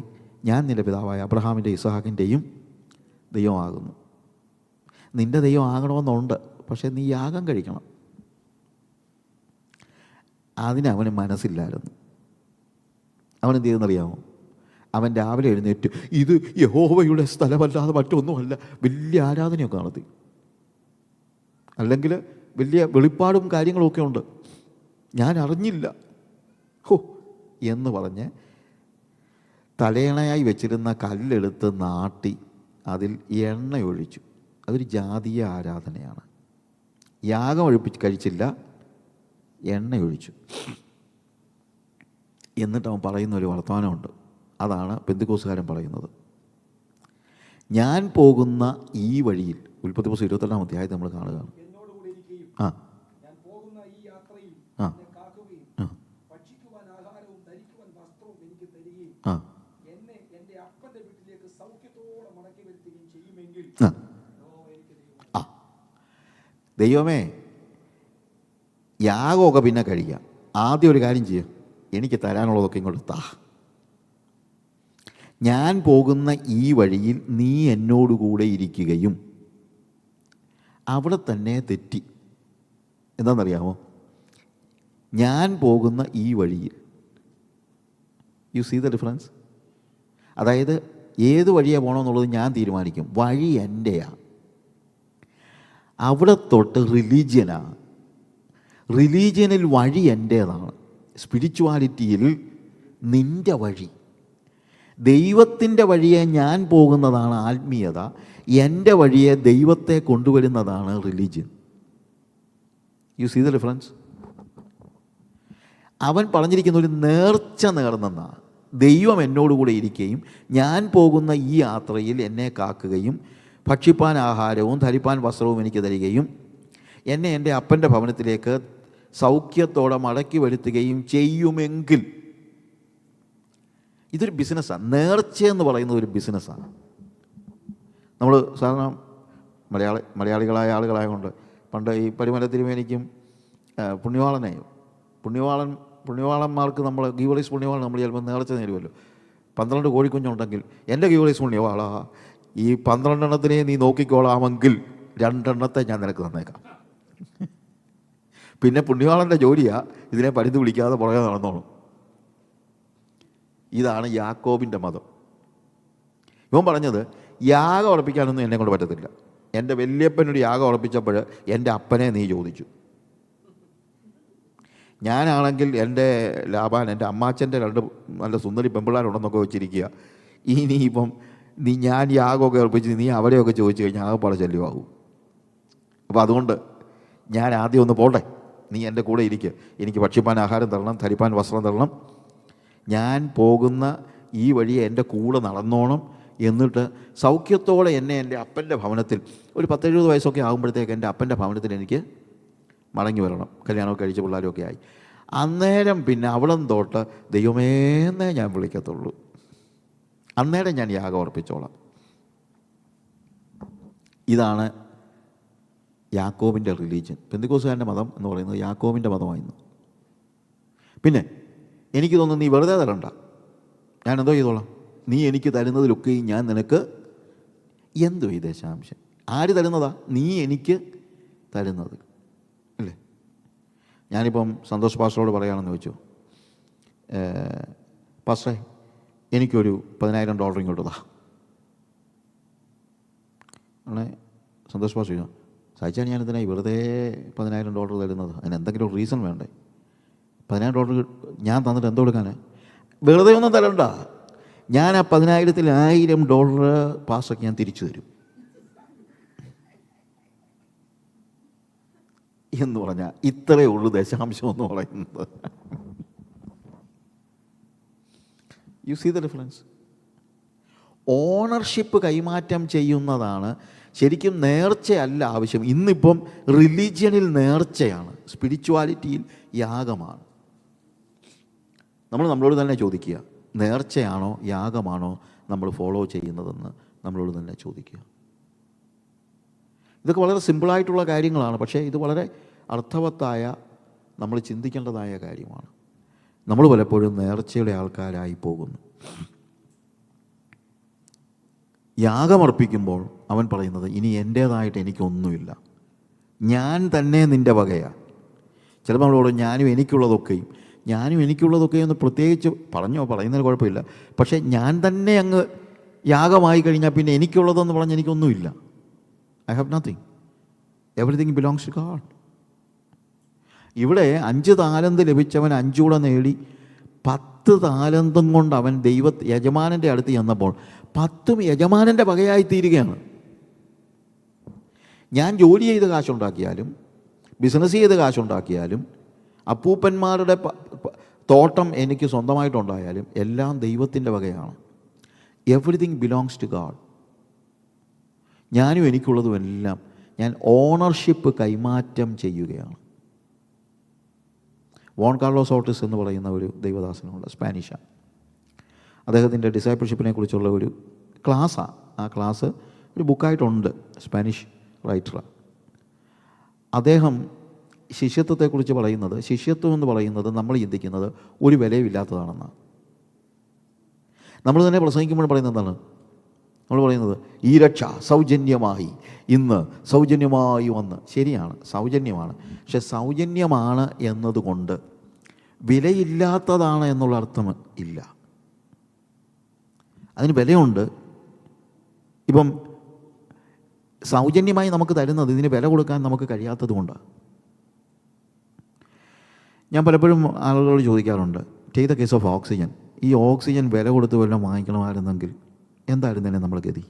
ഞാൻ നിൻ്റെ പിതാവായ അബ്രഹാമിൻ്റെ ഇസഹാക്കിൻ്റെയും ദൈവമാകുന്നു. നിൻ്റെ ദൈവം ആകണമെന്നുണ്ട്, പക്ഷേ നീ യാഗം കഴിക്കണം. അതിനവന് മനസ്സില്ലായിരുന്നു. അവൻ എന്ത് ചെയ്തെന്നറിയാമോ? അവൻ രാവിലെ എഴുന്നേറ്റ്, ഇത് യഹോവയുടെ സ്ഥലമല്ലാതെ മറ്റൊന്നുമല്ല, വലിയ ആരാധനയൊക്കെ നടത്തി. അല്ലെങ്കിൽ വലിയ വെളിപ്പാടും കാര്യങ്ങളൊക്കെ ഉണ്ട്, ഞാൻ അറിഞ്ഞില്ല എന്ന് പറഞ്ഞ് തലയണയായി വെച്ചിരുന്ന കല്ലെടുത്ത് നാട്ടി അതിൽ എണ്ണ ഒഴിച്ചു. അതൊരു ജാതീയ ആരാധനയാണ്. യാഗം കഴിച്ചില്ല, എണ്ണ ഒഴിച്ചു. എന്നിട്ട് അവൻ പറയുന്ന ഒരു വർത്തമാനമുണ്ട്. അതാണ് പെന്തിക്കോസുകാരൻ പറയുന്നത്. ഞാൻ പോകുന്ന ഈ വഴിയിൽ, ഉൽപ്പത്തി പുസ്തകം 22-ാം അധ്യായത്തിൽ നമ്മൾ കാണുകയാണ്. ആ ആ ആ ദൈവമേ, യാഗമൊക്കെ പിന്നെ കഴിക്കാം. ആദ്യം ഒരു കാര്യം ചെയ്യും, എനിക്ക് തരാനുള്ളതൊക്കെ ഇങ്ങോട്ട് താ. ഞാൻ പോകുന്ന ഈ വഴിയിൽ നീ എന്നോടുകൂടെ ഇരിക്കുകയും. അവിടെ തന്നെ തെറ്റി. എന്താണെന്നറിയാമോ? ഞാൻ പോകുന്ന ഈ വഴിയിൽ യു സീ ദ ഡിഫറൻസ്? അതായത് ഏത് വഴിയാണ് പോകണമെന്നുള്ളത് ഞാൻ തീരുമാനിക്കും, വഴി എൻ്റെയാണ്. അവിടെ തൊട്ട് റിലീജിയനാണ്. റിലീജിയനിൽ വഴി എൻ്റേതാണ്. സ്പിരിച്വാലിറ്റിയിൽ നിൻ്റെ വഴി, ദൈവത്തിൻ്റെ വഴിയെ ഞാൻ പോകുന്നതാണ് ആത്മീയത. എൻ്റെ വഴിയെ ദൈവത്തെ കൊണ്ടുവരുന്നതാണ് religion. You see the difference? അവൻ പറഞ്ഞിരിക്കുന്ന ഒരു നേർച്ച നേർന്നെന്നാണ്. ദൈവം എന്നോടുകൂടെ ഇരിക്കുകയും ഞാൻ പോകുന്ന ഈ യാത്രയിൽ എന്നെ കാക്കുകയും ഭക്ഷിപ്പാൻ ആഹാരവും ധരിപ്പാൻ വസ്ത്രവും എനിക്ക് തരികയും എന്നെ എൻ്റെ അപ്പൻ്റെ ഭവനത്തിലേക്ക് സൗഖ്യത്തോടെ മടക്കി വരുത്തുകയും ചെയ്യുമെങ്കിൽ. ഇതൊരു ബിസിനസ്സാണ്. നേർച്ച എന്ന് പറയുന്നത് ഒരു ബിസിനസ്സാണ്. നമ്മൾ സാധാരണ മലയാളികളായ ആളുകളായതുകൊണ്ട് പണ്ട് ഈ പരിമല തിരുമേനിക്കും പുണ്യവാളന്മാർക്ക് നമ്മൾ ഗീവറീസ് പുണ്യവാളൻ നമ്മൾ ചിലപ്പോൾ നേർച്ച നേരുമല്ലോ. 12 കോഴിക്കുഞ്ഞുണ്ടെങ്കിൽ എൻ്റെ ഗീവറീസ് പുണ്യവാളാ, ഈ 12 എണ്ണത്തിനെ നീ നോക്കിക്കോളാമെങ്കിൽ 2 എണ്ണത്തെ ഞാൻ നിനക്ക് തന്നേക്കാം. പിന്നെ പുണ്യവാളൻ്റെ ജോലിയാണ് ഇതിനെ പരിധി വിളിക്കാതെ പുറകെ നടന്നോളും. ഇതാണ് യാക്കോബിൻ്റെ മതം. ഇവൻ പറഞ്ഞത് യാഗം ഉറപ്പിക്കാനൊന്നും എന്നെ കൊണ്ട് പറ്റത്തില്ല. എൻ്റെ വല്യപ്പനൊരു യാഗം ഉറപ്പിച്ചപ്പോൾ എൻ്റെ അപ്പനെ നീ ചോദിച്ചു. ഞാനാണെങ്കിൽ എൻ്റെ ലാബാൻ എൻ്റെ അമ്മാച്ചൻ്റെ 2 നല്ല സുന്ദരി പെമ്പിള്ളാരുണ്ടെന്നൊക്കെ വെച്ചിരിക്കുക. ഇനിയിപ്പം ഞാൻ യാഗമൊക്കെ ഉറപ്പിച്ച് നീ അവരെയൊക്കെ ചോദിച്ചു കഴിഞ്ഞാൽ ആകെപ്പാടെ ശല്യമാകും. അപ്പോൾ അതുകൊണ്ട് ഞാൻ ആദ്യം ഒന്ന് പോട്ടെ, നീ എൻ്റെ കൂടെ ഇരിക്കുക. എനിക്ക് ഭക്ഷിപ്പാൻ ആഹാരം തരണം, ധരിപ്പാൻ വസ്ത്രം തരണം, ഞാൻ പോകുന്ന ഈ വഴിയെ എൻ്റെ കൂടെ നടന്നോണം. എന്നിട്ട് സൗഖ്യത്തോടെ എന്നെ എൻ്റെ അപ്പൻ്റെ ഭവനത്തിൽ ഒരു 10-70 വയസ്സൊക്കെ ആകുമ്പോഴത്തേക്ക് എൻ്റെ അപ്പൻ്റെ ഭവനത്തിൽ എനിക്ക് മടങ്ങി വരണം. കല്യാണമൊക്കെ കഴിച്ച പിള്ളേരൊക്കെ ആയി. അന്നേരം പിന്നെ അവിടം തൊട്ട് ദൈവമേന്നേ ഞാൻ വിളിക്കത്തുള്ളൂ. അന്നേരം ഞാൻ യാഗം ഉറപ്പിച്ചോളാം. ഇതാണ് യാക്കോബിൻ്റെ റിലീജിയൻ. പെന്തിക്കോസുകാരൻ്റെ മതം എന്ന് പറയുന്നത് യാക്കോബിൻ്റെ മതമായിരുന്നു. പിന്നെ എനിക്ക് തോന്നുന്നു നീ വെറുതെ തരണ്ട, ഞാൻ എന്തോ ചെയ്തോളാം, നീ എനിക്ക് തരുന്നതിലൊക്കെയും ഞാൻ നിനക്ക് എന്തോ ഈ ദശാംശം. ആര് തരുന്നതാ? നീ എനിക്ക് തരുന്നത് അല്ലേ? ഞാനിപ്പം സന്തോഷ് പാസ്റ്ററോട് പറയുകയാണെന്ന് വെച്ചു, പാസ്റ്ററെ എനിക്കൊരു $10,000 ഇങ്ങോട്ട് താ. ആണേ സന്തോഷ് പാസ്റ്റർ ചോദിച്ചു, സഹിച്ചാൽ ഞാൻ ഇതിനായി വെറുതെ $10,000 തരുന്നത്? അതിന് എന്തെങ്കിലും ഒരു റീസൺ വേണ്ടേ? $10,000 ഞാൻ തന്നിട്ട് എന്തോ കൊടുക്കാൻ? വെറുതെ ഒന്നും തരണ്ട, ഞാൻ ആ 10,000-ൽ $1,000 പാസ്റ്റർക്ക് ഞാൻ തിരിച്ചു തരും എന്ന് പറഞ്ഞാൽ ഇത്രയേ ഉള്ളൂ ദശാംശം എന്ന് പറയുന്നത്. You see the difference? Ownership കൈമാറ്റം ചെയ്യുന്നതാണ് ശരിക്കും. നേർച്ചയല്ല ആവശ്യം. ഇന്നിപ്പം റിലീജിയനിൽ നേർച്ചയാണ്, സ്പിരിച്വാലിറ്റിയിൽ യാഗമാണ്. നമ്മൾ നമ്മളോട് തന്നെ ചോദിക്കുക, നേർച്ചയാണോ യാഗമാണോ നമ്മൾ ഫോളോ ചെയ്യുന്നതെന്ന് നമ്മളോട് തന്നെ ചോദിക്കുക. ഇതൊക്കെ വളരെ സിമ്പിളായിട്ടുള്ള കാര്യങ്ങളാണ്, പക്ഷേ ഇത് വളരെ അർത്ഥവത്തായ, നമ്മൾ ചിന്തിക്കേണ്ടതായ കാര്യമാണ്. നമ്മൾ പലപ്പോഴും നേർച്ചയുടെ ആൾക്കാരായി പോകുന്നു. യാഗമർപ്പിക്കുമ്പോൾ അവൻ പറയുന്നത്, ഇനി എൻ്റേതായിട്ട് എനിക്കൊന്നുമില്ല, ഞാൻ തന്നെ നിൻ്റെ വകയാണ്. ചിലപ്പോൾ നമ്മളോട് ഞാനും എനിക്കുള്ളതൊക്കെയും ഒന്ന് പ്രത്യേകിച്ച് പറയുന്നതിന് കുഴപ്പമില്ല. പക്ഷേ ഞാൻ തന്നെ അങ്ങ് യാഗമായി കഴിഞ്ഞാൽ പിന്നെ എനിക്കുള്ളതെന്ന് പറഞ്ഞാൽ എനിക്കൊന്നുമില്ല. I have nothing. Everything belongs to God. ഇവിടെ 5 താലന്ത് ലഭിച്ചവൻ 5 കൂടെ നേടി 10 താലന്തും കൊണ്ട് അവൻ യജമാനൻ്റെ അടുത്ത് ചെന്നപ്പോൾ 10ഉം യജമാനൻ്റെ വകയായി തീരുകയാണ്. ഞാൻ ജോലി ചെയ്ത് കാശുണ്ടാക്കിയാലും ബിസിനസ് ചെയ്ത് കാശുണ്ടാക്കിയാലും അപ്പൂപ്പന്മാരുടെ തോട്ടം എനിക്ക് സ്വന്തമായിട്ടുണ്ടായാലും എല്ലാം ദൈവത്തിൻ്റെ വകയാണ്. Everything belongs to God. ഞാനും എനിക്കുള്ളതും എല്ലാം ഞാൻ ഓണർഷിപ്പ് കൈമാറ്റം ചെയ്യുകയാണ്. വോൺ കാർലോസ് ഓർട്ടിസ് എന്ന് പറയുന്ന ഒരു ദൈവദാസനുണ്ട്, സ്പാനിഷാണ്. അദ്ദേഹത്തിൻ്റെ ഡിസൈപ്പിൾഷിപ്പിനെ കുറിച്ചുള്ള ഒരു ക്ലാസ്സാണ്. ആ ക്ലാസ് ഒരു ബുക്കായിട്ടുണ്ട്, സ്പാനിഷ് റൈറ്ററാണ്. അദ്ദേഹം ശിഷ്യത്വത്തെക്കുറിച്ച് പറയുന്നത്, ശിഷ്യത്വം എന്ന് പറയുന്നത് നമ്മൾ ചിന്തിക്കുന്നത് ഒരു വിലയുമില്ലാത്തതാണെന്നാണ്. നമ്മൾ തന്നെ പ്രസംഗിക്കുമ്പോൾ പറയുന്നത് എന്താണ്? നമ്മൾ പറയുന്നത് ഈ രക്ഷ സൗജന്യമായി, ഇന്ന് സൗജന്യമായി വന്ന്. ശരിയാണ്, സൗജന്യമാണ്. പക്ഷെ സൗജന്യമാണ് എന്നതുകൊണ്ട് വിലയില്ലാത്തതാണ് എന്നുള്ള അർത്ഥം ഇല്ല. അതിന് വിലയുണ്ട്. ഇപ്പം സൗജന്യമായി നമുക്ക് തരുന്നത് ഇതിന് വില കൊടുക്കാൻ നമുക്ക് കഴിയാത്തത് കൊണ്ടാണ്. ഞാൻ പലപ്പോഴും ആളുകളോട് ചോദിക്കാറുണ്ട്, take the case of oxygen. ഈ ഓക്സിജൻ വില കൊടുത്ത് വല്ലതും വാങ്ങിക്കണമായിരുന്നെങ്കിൽ എന്തായിരുന്നേനെ നമ്മൾ ഗതി?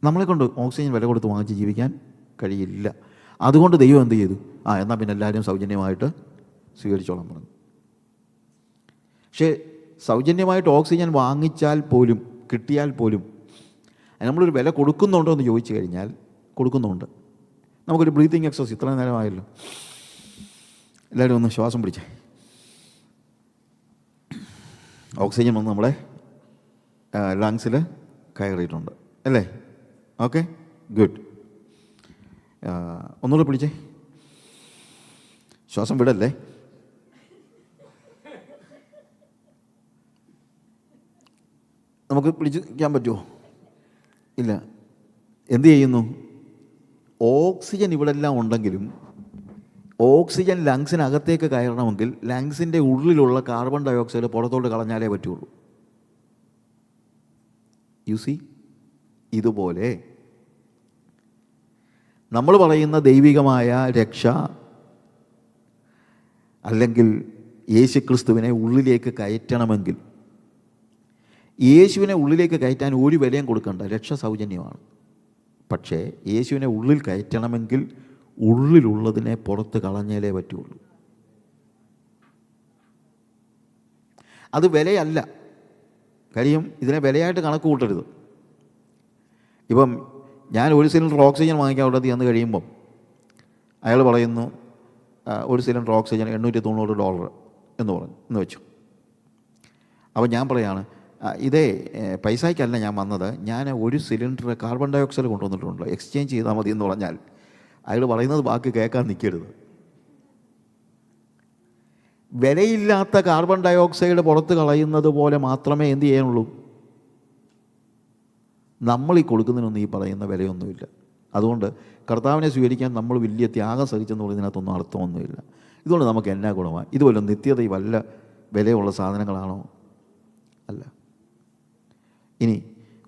നമ്മളെ കൊണ്ട് ഓക്സിജൻ വില കൊടുത്ത് വാങ്ങിച്ച് ജീവിക്കാൻ കഴിയില്ല. അതുകൊണ്ട് ദൈവം എന്ത് ചെയ്തു? എന്നാൽ പിന്നെ എല്ലാവരും സൗജന്യമായിട്ട് സ്വീകരിച്ചോളാം പറഞ്ഞു. പക്ഷേ സൗജന്യമായിട്ട് ഓക്സിജൻ വാങ്ങിച്ചാൽ പോലും, കിട്ടിയാൽ പോലും നമ്മളൊരു വില കൊടുക്കുന്നുണ്ടോ എന്ന് ചോദിച്ചു കഴിഞ്ഞാൽ കൊടുക്കുന്നുണ്ട്. നമുക്കൊരു ബ്രീത്തിങ് എക്സസൈസ് ഇത്ര നേരമായല്ലോ, എല്ലാവരും ഒന്ന് ശ്വാസം പിടിച്ചേ. ഓക്സിജൻ വന്ന് നമ്മളെ ലങ്സിൽ കയറിയിട്ടുണ്ട് അല്ലേ? Okay, good. ഒന്നുകൂടെ പിടിച്ചേ, ശ്വാസം വിടല്ലേ. നമുക്ക് പിടിച്ചിരിക്കാൻ പറ്റുമോ? ഇല്ല. എന്ത് ചെയ്യുന്നു? ഓക്സിജൻ ഇവിടെ എല്ലാം ഉണ്ടെങ്കിലും ഓക്സിജൻ ലങ്സിനകത്തേക്ക് കയറണമെങ്കിൽ ലങ്സിൻ്റെ ഉള്ളിലുള്ള കാർബൺ ഡൈ ഓക്സൈഡ് പുറത്തോട്ട് കളഞ്ഞാലേ പറ്റുള്ളൂ. യു സി, ഇതുപോലെ നമ്മൾ പറയുന്ന ദൈവികമായ രക്ഷ അല്ലെങ്കിൽ യേശുക്രിസ്തുവിനെ ഉള്ളിലേക്ക് കയറ്റണമെങ്കിൽ, യേശുവിനെ ഉള്ളിലേക്ക് കയറ്റാൻ ഒരു വിലയും കൊടുക്കണ്ട, രക്ഷ സൗജന്യമാണ്. പക്ഷേ യേശുവിനെ ഉള്ളിൽ കയറ്റണമെങ്കിൽ ഉള്ളിലുള്ളതിനെ പുറത്ത് കളഞ്ഞാലേ പറ്റുള്ളൂ. അത് വിലയല്ല. കാര്യം ഇതിനെ വിലയായിട്ട് കണക്ക് കൂട്ടരുത്. ഇപ്പം ഞാൻ ഒരു സിലിണ്ടർ ഓക്സിജൻ വാങ്ങിക്കാൻ ഉള്ളത് ചെന്ന് കഴിയുമ്പം അയാൾ പറയുന്നു ഒരു സിലിണ്ടർ ഓക്സിജൻ $890 എന്ന് പറഞ്ഞു എന്ന് വെച്ചു. അപ്പോൾ ഞാൻ പറയാണ്, ഇതേ പൈസയ്ക്കല്ല ഞാൻ വന്നത്, ഞാൻ ഒരു സിലിണ്ടർ കാർബൺ ഡൈ ഓക്സൈഡ് കൊണ്ടുവന്നിട്ടുണ്ട്, എക്സ്ചേഞ്ച് ചെയ്താൽ മതി എന്ന് പറഞ്ഞാൽ അയാൾ പറയുന്നത് ബാക്കി കേൾക്കാൻ നിൽക്കരുത്. വിലയില്ലാത്ത കാർബൺ ഡൈ ഓക്സൈഡ് പുറത്ത് കളയുന്നത് പോലെ മാത്രമേ എന്ത് ചെയ്യാനുള്ളൂ? നമ്മൾ ഈ കൊടുക്കുന്നതിനൊന്നും ഈ പറയുന്ന വിലയൊന്നുമില്ല. അതുകൊണ്ട് കർത്താവിനെ സ്വീകരിക്കാൻ നമ്മൾ വലിയ ത്യാഗം സഹിച്ചെന്ന് പറയുന്നതിനകത്തൊന്നും അർത്ഥമൊന്നുമില്ല. ഇതുകൊണ്ട് നമുക്ക് എന്നാ ഗുണമാണ്? ഇതുപോലെ നിത്യത വല്ല വിലയുള്ള സാധനങ്ങളാണോ? അല്ല. ഇനി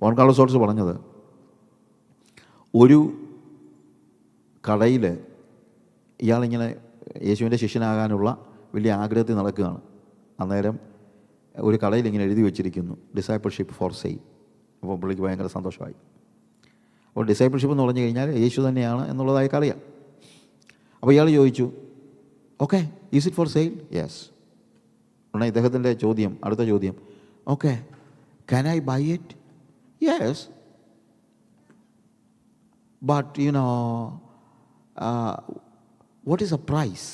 ജോൺ കാർലോസ് ഓൾട്സ് പറഞ്ഞത്, ഒരു കടയിൽ ഇയാളിങ്ങനെ യേശുവിൻ്റെ ശിഷ്യനാകാനുള്ള വലിയ ആഗ്രഹത്തിൽ നടക്കുകയാണ്. അന്നേരം ഒരു കടയിൽ ഇങ്ങനെ എഴുതി വെച്ചിരിക്കുന്നു, ഡിസൈപ്പിൾഷിപ്പ് ഫോർ സെയിൽ. അപ്പോൾ പുള്ളിക്ക് ഭയങ്കര സന്തോഷമായി. അപ്പോൾ ഡിസൈപ്പിൾഷിപ്പ് എന്ന് പറഞ്ഞു കഴിഞ്ഞാൽ യേശു തന്നെയാണ് എന്നുള്ളതായി അറിയാം. അപ്പോൾ ഇയാൾ ചോദിച്ചു, okay, is it for sale? Yes. ഉടനെ ഇദ്ദേഹത്തിൻ്റെ ചോദ്യം, അടുത്ത ചോദ്യം, okay, can I buy it? Yes. But what is the price?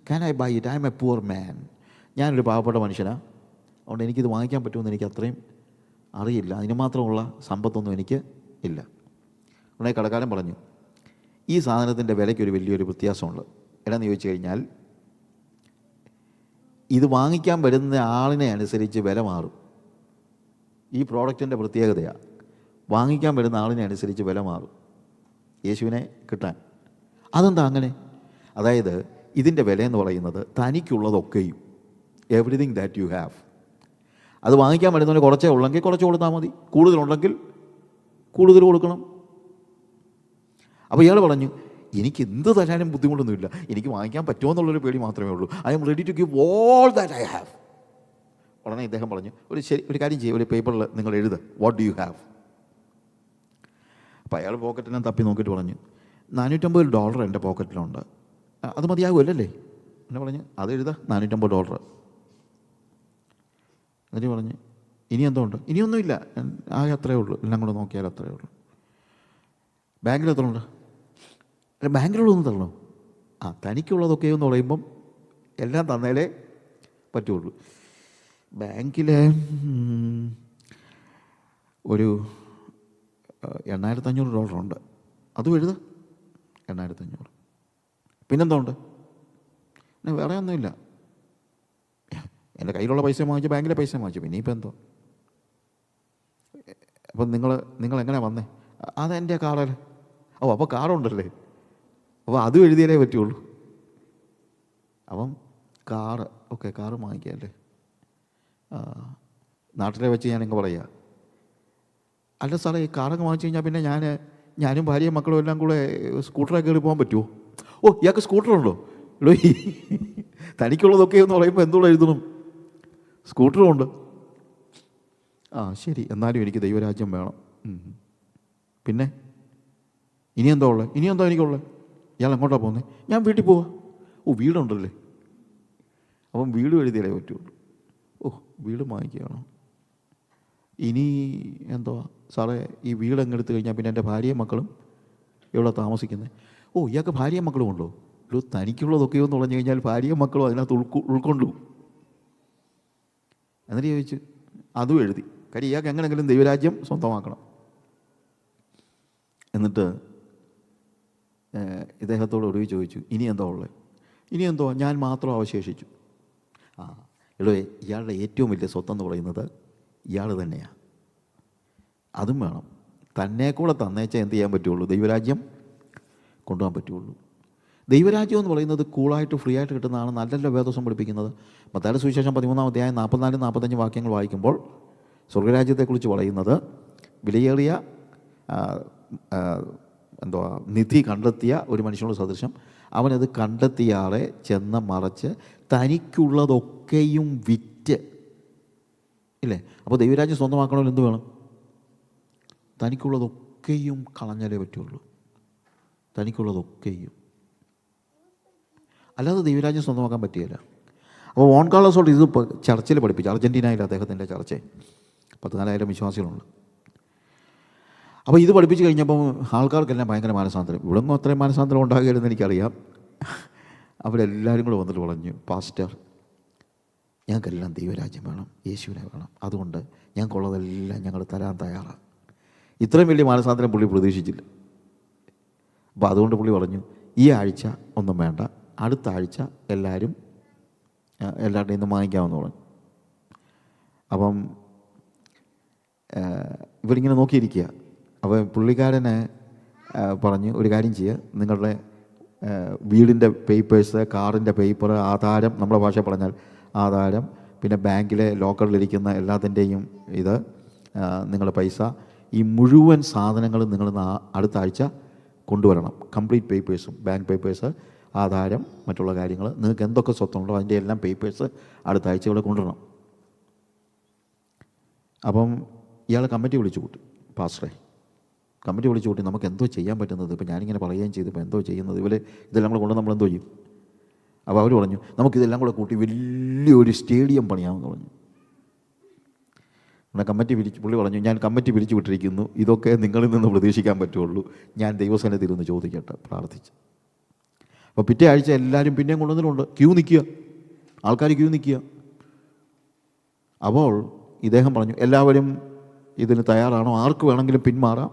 Can I buy it? I am a poor man. ഞാനൊരു പാവപ്പെട്ട മനുഷ്യനാണ്, അതുകൊണ്ട് എനിക്കിത് വാങ്ങിക്കാൻ പറ്റുമെന്ന് എനിക്ക് അത്രയും അറിയില്ല, അതിന് മാത്രമുള്ള സമ്പത്തൊന്നും എനിക്ക് ഇല്ല. ഉടനെ കടക്കാരൻ പറഞ്ഞു, ഈ സാധനത്തിൻ്റെ വിലയ്ക്കൊരു വലിയൊരു വ്യത്യാസമുണ്ട്. എന്നാന്ന് ചോദിച്ചു കഴിഞ്ഞാൽ, ഇത് വാങ്ങിക്കാൻ വരുന്ന ആളിനെ അനുസരിച്ച് വില മാറും. ഈ പ്രോഡക്റ്റിൻ്റെ പ്രത്യേകതയാണ്, വാങ്ങിക്കാൻ വരുന്ന ആളിനെ അനുസരിച്ച് വില മാറും യേശുവിനെ കിട്ടാൻ. അതെന്താ അങ്ങനെ? അതായത് ഇതിൻ്റെ വില എന്ന് പറയുന്നത് തനിക്കുള്ളതൊക്കെയും, എവറിതിങ് ദാറ്റ് യു ഹാവ്. അത് വാങ്ങിക്കാൻ വരുന്നവന് കുറച്ചേ ഉള്ളെങ്കിൽ കുറച്ച് കൊടുത്താൽ മതി, കൂടുതലുണ്ടെങ്കിൽ കൂടുതൽ കൊടുക്കണം. അപ്പോൾ ഇയാൾ പറഞ്ഞു, എനിക്ക് എന്ത് തരാനും ബുദ്ധിമുട്ടൊന്നുമില്ല, എനിക്ക് വാങ്ങിക്കാൻ പറ്റുമോ എന്നുള്ളൊരു പേടി മാത്രമേ ഉള്ളൂ. I am ready to give all that I have. ഉടനെ ഇദ്ദേഹം പറഞ്ഞു, ഒരു കാര്യം ചെയ്യും, ഒരു പേപ്പറിൽ നിങ്ങൾ എഴുതുക, വാട്ട് ഡു യു ഹാവ്. അപ്പോൾ അയാൾ പോക്കറ്റിനെ തപ്പി നോക്കിയിട്ട് പറഞ്ഞു, $450 എൻ്റെ പോക്കറ്റിലുണ്ട്, അത് മതിയാകുമല്ലേ? എന്നെ പറഞ്ഞു, അത് എഴുതാ, $450. എന്നിട്ട് പറഞ്ഞു, ഇനി എന്തോ ഉണ്ട്? ഇനിയൊന്നുമില്ല, ആകെ അത്രയേ ഉള്ളൂ, എല്ലാം കൂടെ നോക്കിയാൽ അത്രയേ ഉള്ളൂ. ബാങ്കിൽ എത്ര ഉണ്ട്? ബാങ്കിലുള്ളതൊന്നും തരണോ? തനിക്കുള്ളതൊക്കെ എന്ന് പറയുമ്പം എല്ലാം തന്നേലേ പറ്റുള്ളൂ. ബാങ്കിൽ ഒരു $8,500 ഉണ്ട്, അതും എഴുതുക, 8,500. പിന്നെന്തോ ഉണ്ട്? വേറെ ഒന്നുമില്ല, എൻ്റെ കയ്യിലുള്ള പൈസ വാങ്ങിച്ചു, ബാങ്കിലെ പൈസ വാങ്ങിച്ചു, പിന്നെ ഇപ്പം എന്തോ? അപ്പം നിങ്ങൾ എങ്ങനെ വന്നേ? അതെൻ്റെ കാറല്ലേ. അപ്പോൾ കാറുണ്ടല്ലേ, അപ്പോൾ അതും എഴുതിയാലേ പറ്റുള്ളൂ. അപ്പം കാറ്, ഓക്കെ, കാറ് വാങ്ങിക്കാമല്ലേ, നാട്ടിലെ വെച്ച് ഞാനിങ്ങ് പറയുക, അല്ല സാറേ ഈ കാറങ്ങ് വാങ്ങിച്ചു കഴിഞ്ഞാൽ പിന്നെ ഞാനും ഭാര്യയും മക്കളും എല്ലാം കൂടെ സ്കൂട്ടറൊക്കെ കയറി പോകാൻ പറ്റുമോ? ഓ, ഇയാൾക്ക് സ്കൂട്ടറുണ്ടോ? എടോ, തനിക്കുള്ളതൊക്കെ എന്ന് പറയുമ്പോൾ എന്തുകൊണ്ട് എഴുതണം? സ്കൂട്ടറും ഉണ്ട്. ആ ശരി, എന്നാലും എനിക്ക് ദൈവരാജ്യം വേണം. പിന്നെ ഇനി എന്താ ഉള്ളത്? ഇനി എന്താ എനിക്കുള്ളത്? ഇയാൾ എങ്ങോട്ടാണ് പോകുന്നത്? ഞാൻ വീട്ടിൽ പോവാ. ഓ, വീടുണ്ടല്ലേ? അപ്പം വീട് എഴുതിയാലേ പറ്റുള്ളൂ. ഓ, വീട് വാങ്ങിക്കുകയാണോ? ഇനി എന്തുവാ സാറേ, ഈ വീട് അങ്ങെടുത്ത് കഴിഞ്ഞാൽ പിന്നെ എൻ്റെ ഭാര്യയും മക്കളും എവിടെ താമസിക്കുന്നത്? ഓ, ഇയാൾക്ക് ഭാര്യയും മക്കളും ഉണ്ടോ? ഒരു തനിക്കുള്ളതൊക്കെയോ എന്ന് പറഞ്ഞു കഴിഞ്ഞാൽ ഭാര്യയും മക്കളും അതിനകത്ത് ഉൾക്കൊണ്ടു. എന്നിട്ട് ചോദിച്ചു, അതും എഴുതി. കാര്യം ഇയാൾക്ക് എങ്ങനെയെങ്കിലും ദൈവരാജ്യം സ്വന്തമാക്കണം. എന്നിട്ട് ഇദ്ദേഹത്തോട് ഒടുവിൽ ചോദിച്ചു, ഇനി എന്താ ഉള്ളത്? ഇനി എന്തോ, ഞാൻ മാത്രം അവശേഷിച്ചു. എടോ, ഇയാളുടെ ഏറ്റവും വലിയ സ്വത്തെന്ന് പറയുന്നത് ഇയാൾ തന്നെയാണ്. അതും വേണം. തന്നെ കൂടെ തന്നേച്ചാൽ എന്ത് ചെയ്യാൻ പറ്റുള്ളൂ? ദൈവരാജ്യം കൊണ്ടുപോകാൻ പറ്റുള്ളൂ. ദൈവരാജ്യം എന്ന് പറയുന്നത് കൂളായിട്ട് ഫ്രീ ആയിട്ട് കിട്ടുന്നതാണ്, നല്ലല്ലോ വേദോസം പഠിപ്പിക്കുന്നത്. മത്തായിയുടെ സുവിശേഷം 13-ാം അധ്യായം 44-45 വാക്യങ്ങൾ വായിക്കുമ്പോൾ സ്വർഗരാജ്യത്തെക്കുറിച്ച് പറയുന്നത്, വിലയേറിയ എന്തുവാ നിധി കണ്ടെത്തിയ ഒരു മനുഷ്യനോട് സദൃശം, അവനത് കണ്ടെത്തിയാളെ ചെന്ന് മറച്ച് തനിക്കുള്ളതൊക്കെയും വിറ്റ്, ഇല്ലേ? അപ്പോൾ ദൈവരാജ്യം സ്വന്തമാക്കണമെങ്കിൽ എന്ത് വേണം? തനിക്കുള്ളതൊക്കെയും കളഞ്ഞാലേ പറ്റുള്ളൂ. തനിക്കുള്ളതൊക്കെയും, അല്ലാതെ ദൈവരാജ്യം സ്വന്തമാക്കാൻ പറ്റുകയില്ല. അപ്പോൾ വോൺ കാർലോസോട് ഇത് ചർച്ചിൽ പഠിപ്പിച്ചു. അർജൻറ്റീനയിൽ അദ്ദേഹത്തിൻ്റെ ചർച്ചയിൽ 14,000 വിശ്വാസികളുണ്ട്. അപ്പോൾ ഇത് പഠിപ്പിച്ച് കഴിഞ്ഞപ്പം ആൾക്കാർക്കെല്ലാം ഭയങ്കര മാനസാന്തരം. ഇവിടെങ്ങും അത്രയും മാനസാന്തരം ഉണ്ടാകുകയില്ലെന്ന് എനിക്കറിയാം. അവരെല്ലാവരും കൂടെ വന്നിട്ട് പറഞ്ഞു, പാസ്റ്റർ, ഞങ്ങൾക്കെല്ലാം ദൈവരാജ്യം വേണം, യേശുവിനെ വേണം, അതുകൊണ്ട് ഞങ്ങൾക്കുള്ളതെല്ലാം ഞങ്ങൾ തരാൻ തയ്യാറാണ്. ഇത്രയും വലിയ മാനസാന്തരം പുള്ളി പ്രതീക്ഷിച്ചില്ല. അപ്പോൾ അതുകൊണ്ട് പുള്ളി പറഞ്ഞു, ഈ ആഴ്ച ഒന്നും വേണ്ട, അടുത്ത ആഴ്ച എല്ലാവരുടെയും നിന്ന് വാങ്ങിക്കാമെന്ന് പറഞ്ഞു. അപ്പം ഇവരിങ്ങനെ നോക്കിയിരിക്കുക. അപ്പോൾ പുള്ളിക്കാരനെ പറഞ്ഞു, ഒരു കാര്യം ചെയ്യുക, നിങ്ങളുടെ വീടിൻ്റെ പേപ്പേഴ്സ്, കാറിൻ്റെ പേപ്പർ, ആധാരം, നമ്മുടെ ഭാഷ പറഞ്ഞാൽ ആധാരം, പിന്നെ ബാങ്കിലെ ലോക്കറിലിരിക്കുന്ന എല്ലാത്തിൻ്റെയും ഇത്, നിങ്ങളുടെ പൈസ, ഈ മുഴുവൻ സാധനങ്ങളും നിങ്ങൾ അടുത്ത ആഴ്ച കൊണ്ടുവരണം. കംപ്ലീറ്റ് പേപ്പേഴ്സും, ബാങ്ക് പേപ്പേഴ്സ്, ആധാരം, മറ്റുള്ള കാര്യങ്ങൾ, നിങ്ങൾക്ക് എന്തൊക്കെ സ്വത്തുണ്ടോ അതിൻ്റെ എല്ലാം പേപ്പേഴ്സ് അടുത്ത ആഴ്ച ഇവിടെ കൊണ്ടുവരണം. അപ്പം ഇയാൾ കമ്മിറ്റി വിളിച്ചു കൂട്ടി. പാസ്റ്ററെ, കമ്മിറ്റി വിളിച്ചു കൂട്ടി, നമുക്ക് എന്തോ ചെയ്യാൻ പറ്റുന്നത്? ഇപ്പോൾ ഞാനിങ്ങനെ പറയുകയും ചെയ്തു, ഇപ്പോൾ എന്തോ ചെയ്യുന്നത്? ഇതെല്ലാം കൂടെ കൊണ്ട് നമ്മൾ എന്തോ ചെയ്യും? അപ്പോൾ അവർ പറഞ്ഞു, നമുക്കിതെല്ലാം കൂടെ കൂട്ടി വലിയൊരു സ്റ്റേഡിയം പണിയാമെന്ന് പറഞ്ഞു. എന്നാൽ പുള്ളി പറഞ്ഞു, ഞാൻ കമ്മിറ്റി പിരിച്ചു വിട്ടിരിക്കുന്നു, ഇതൊക്കെ നിങ്ങളിൽ നിന്ന് പ്രതീക്ഷിക്കാൻ പറ്റുള്ളൂ, ഞാൻ ദൈവസന്നിധിയിൽ നിന്ന് ചോദിക്കട്ടെ, പ്രാർത്ഥിച്ച്. അപ്പോൾ പിറ്റേ ആഴ്ച എല്ലാവരും പിന്നെയും കൊണ്ടുവന്നിട്ടുണ്ട്. ആൾക്കാർ ക്യൂ നിൽക്കുക. അപ്പോൾ ഇദ്ദേഹം പറഞ്ഞു, എല്ലാവരും ഇതിന് തയ്യാറാണോ? ആർക്ക് വേണമെങ്കിലും പിന്മാറാം,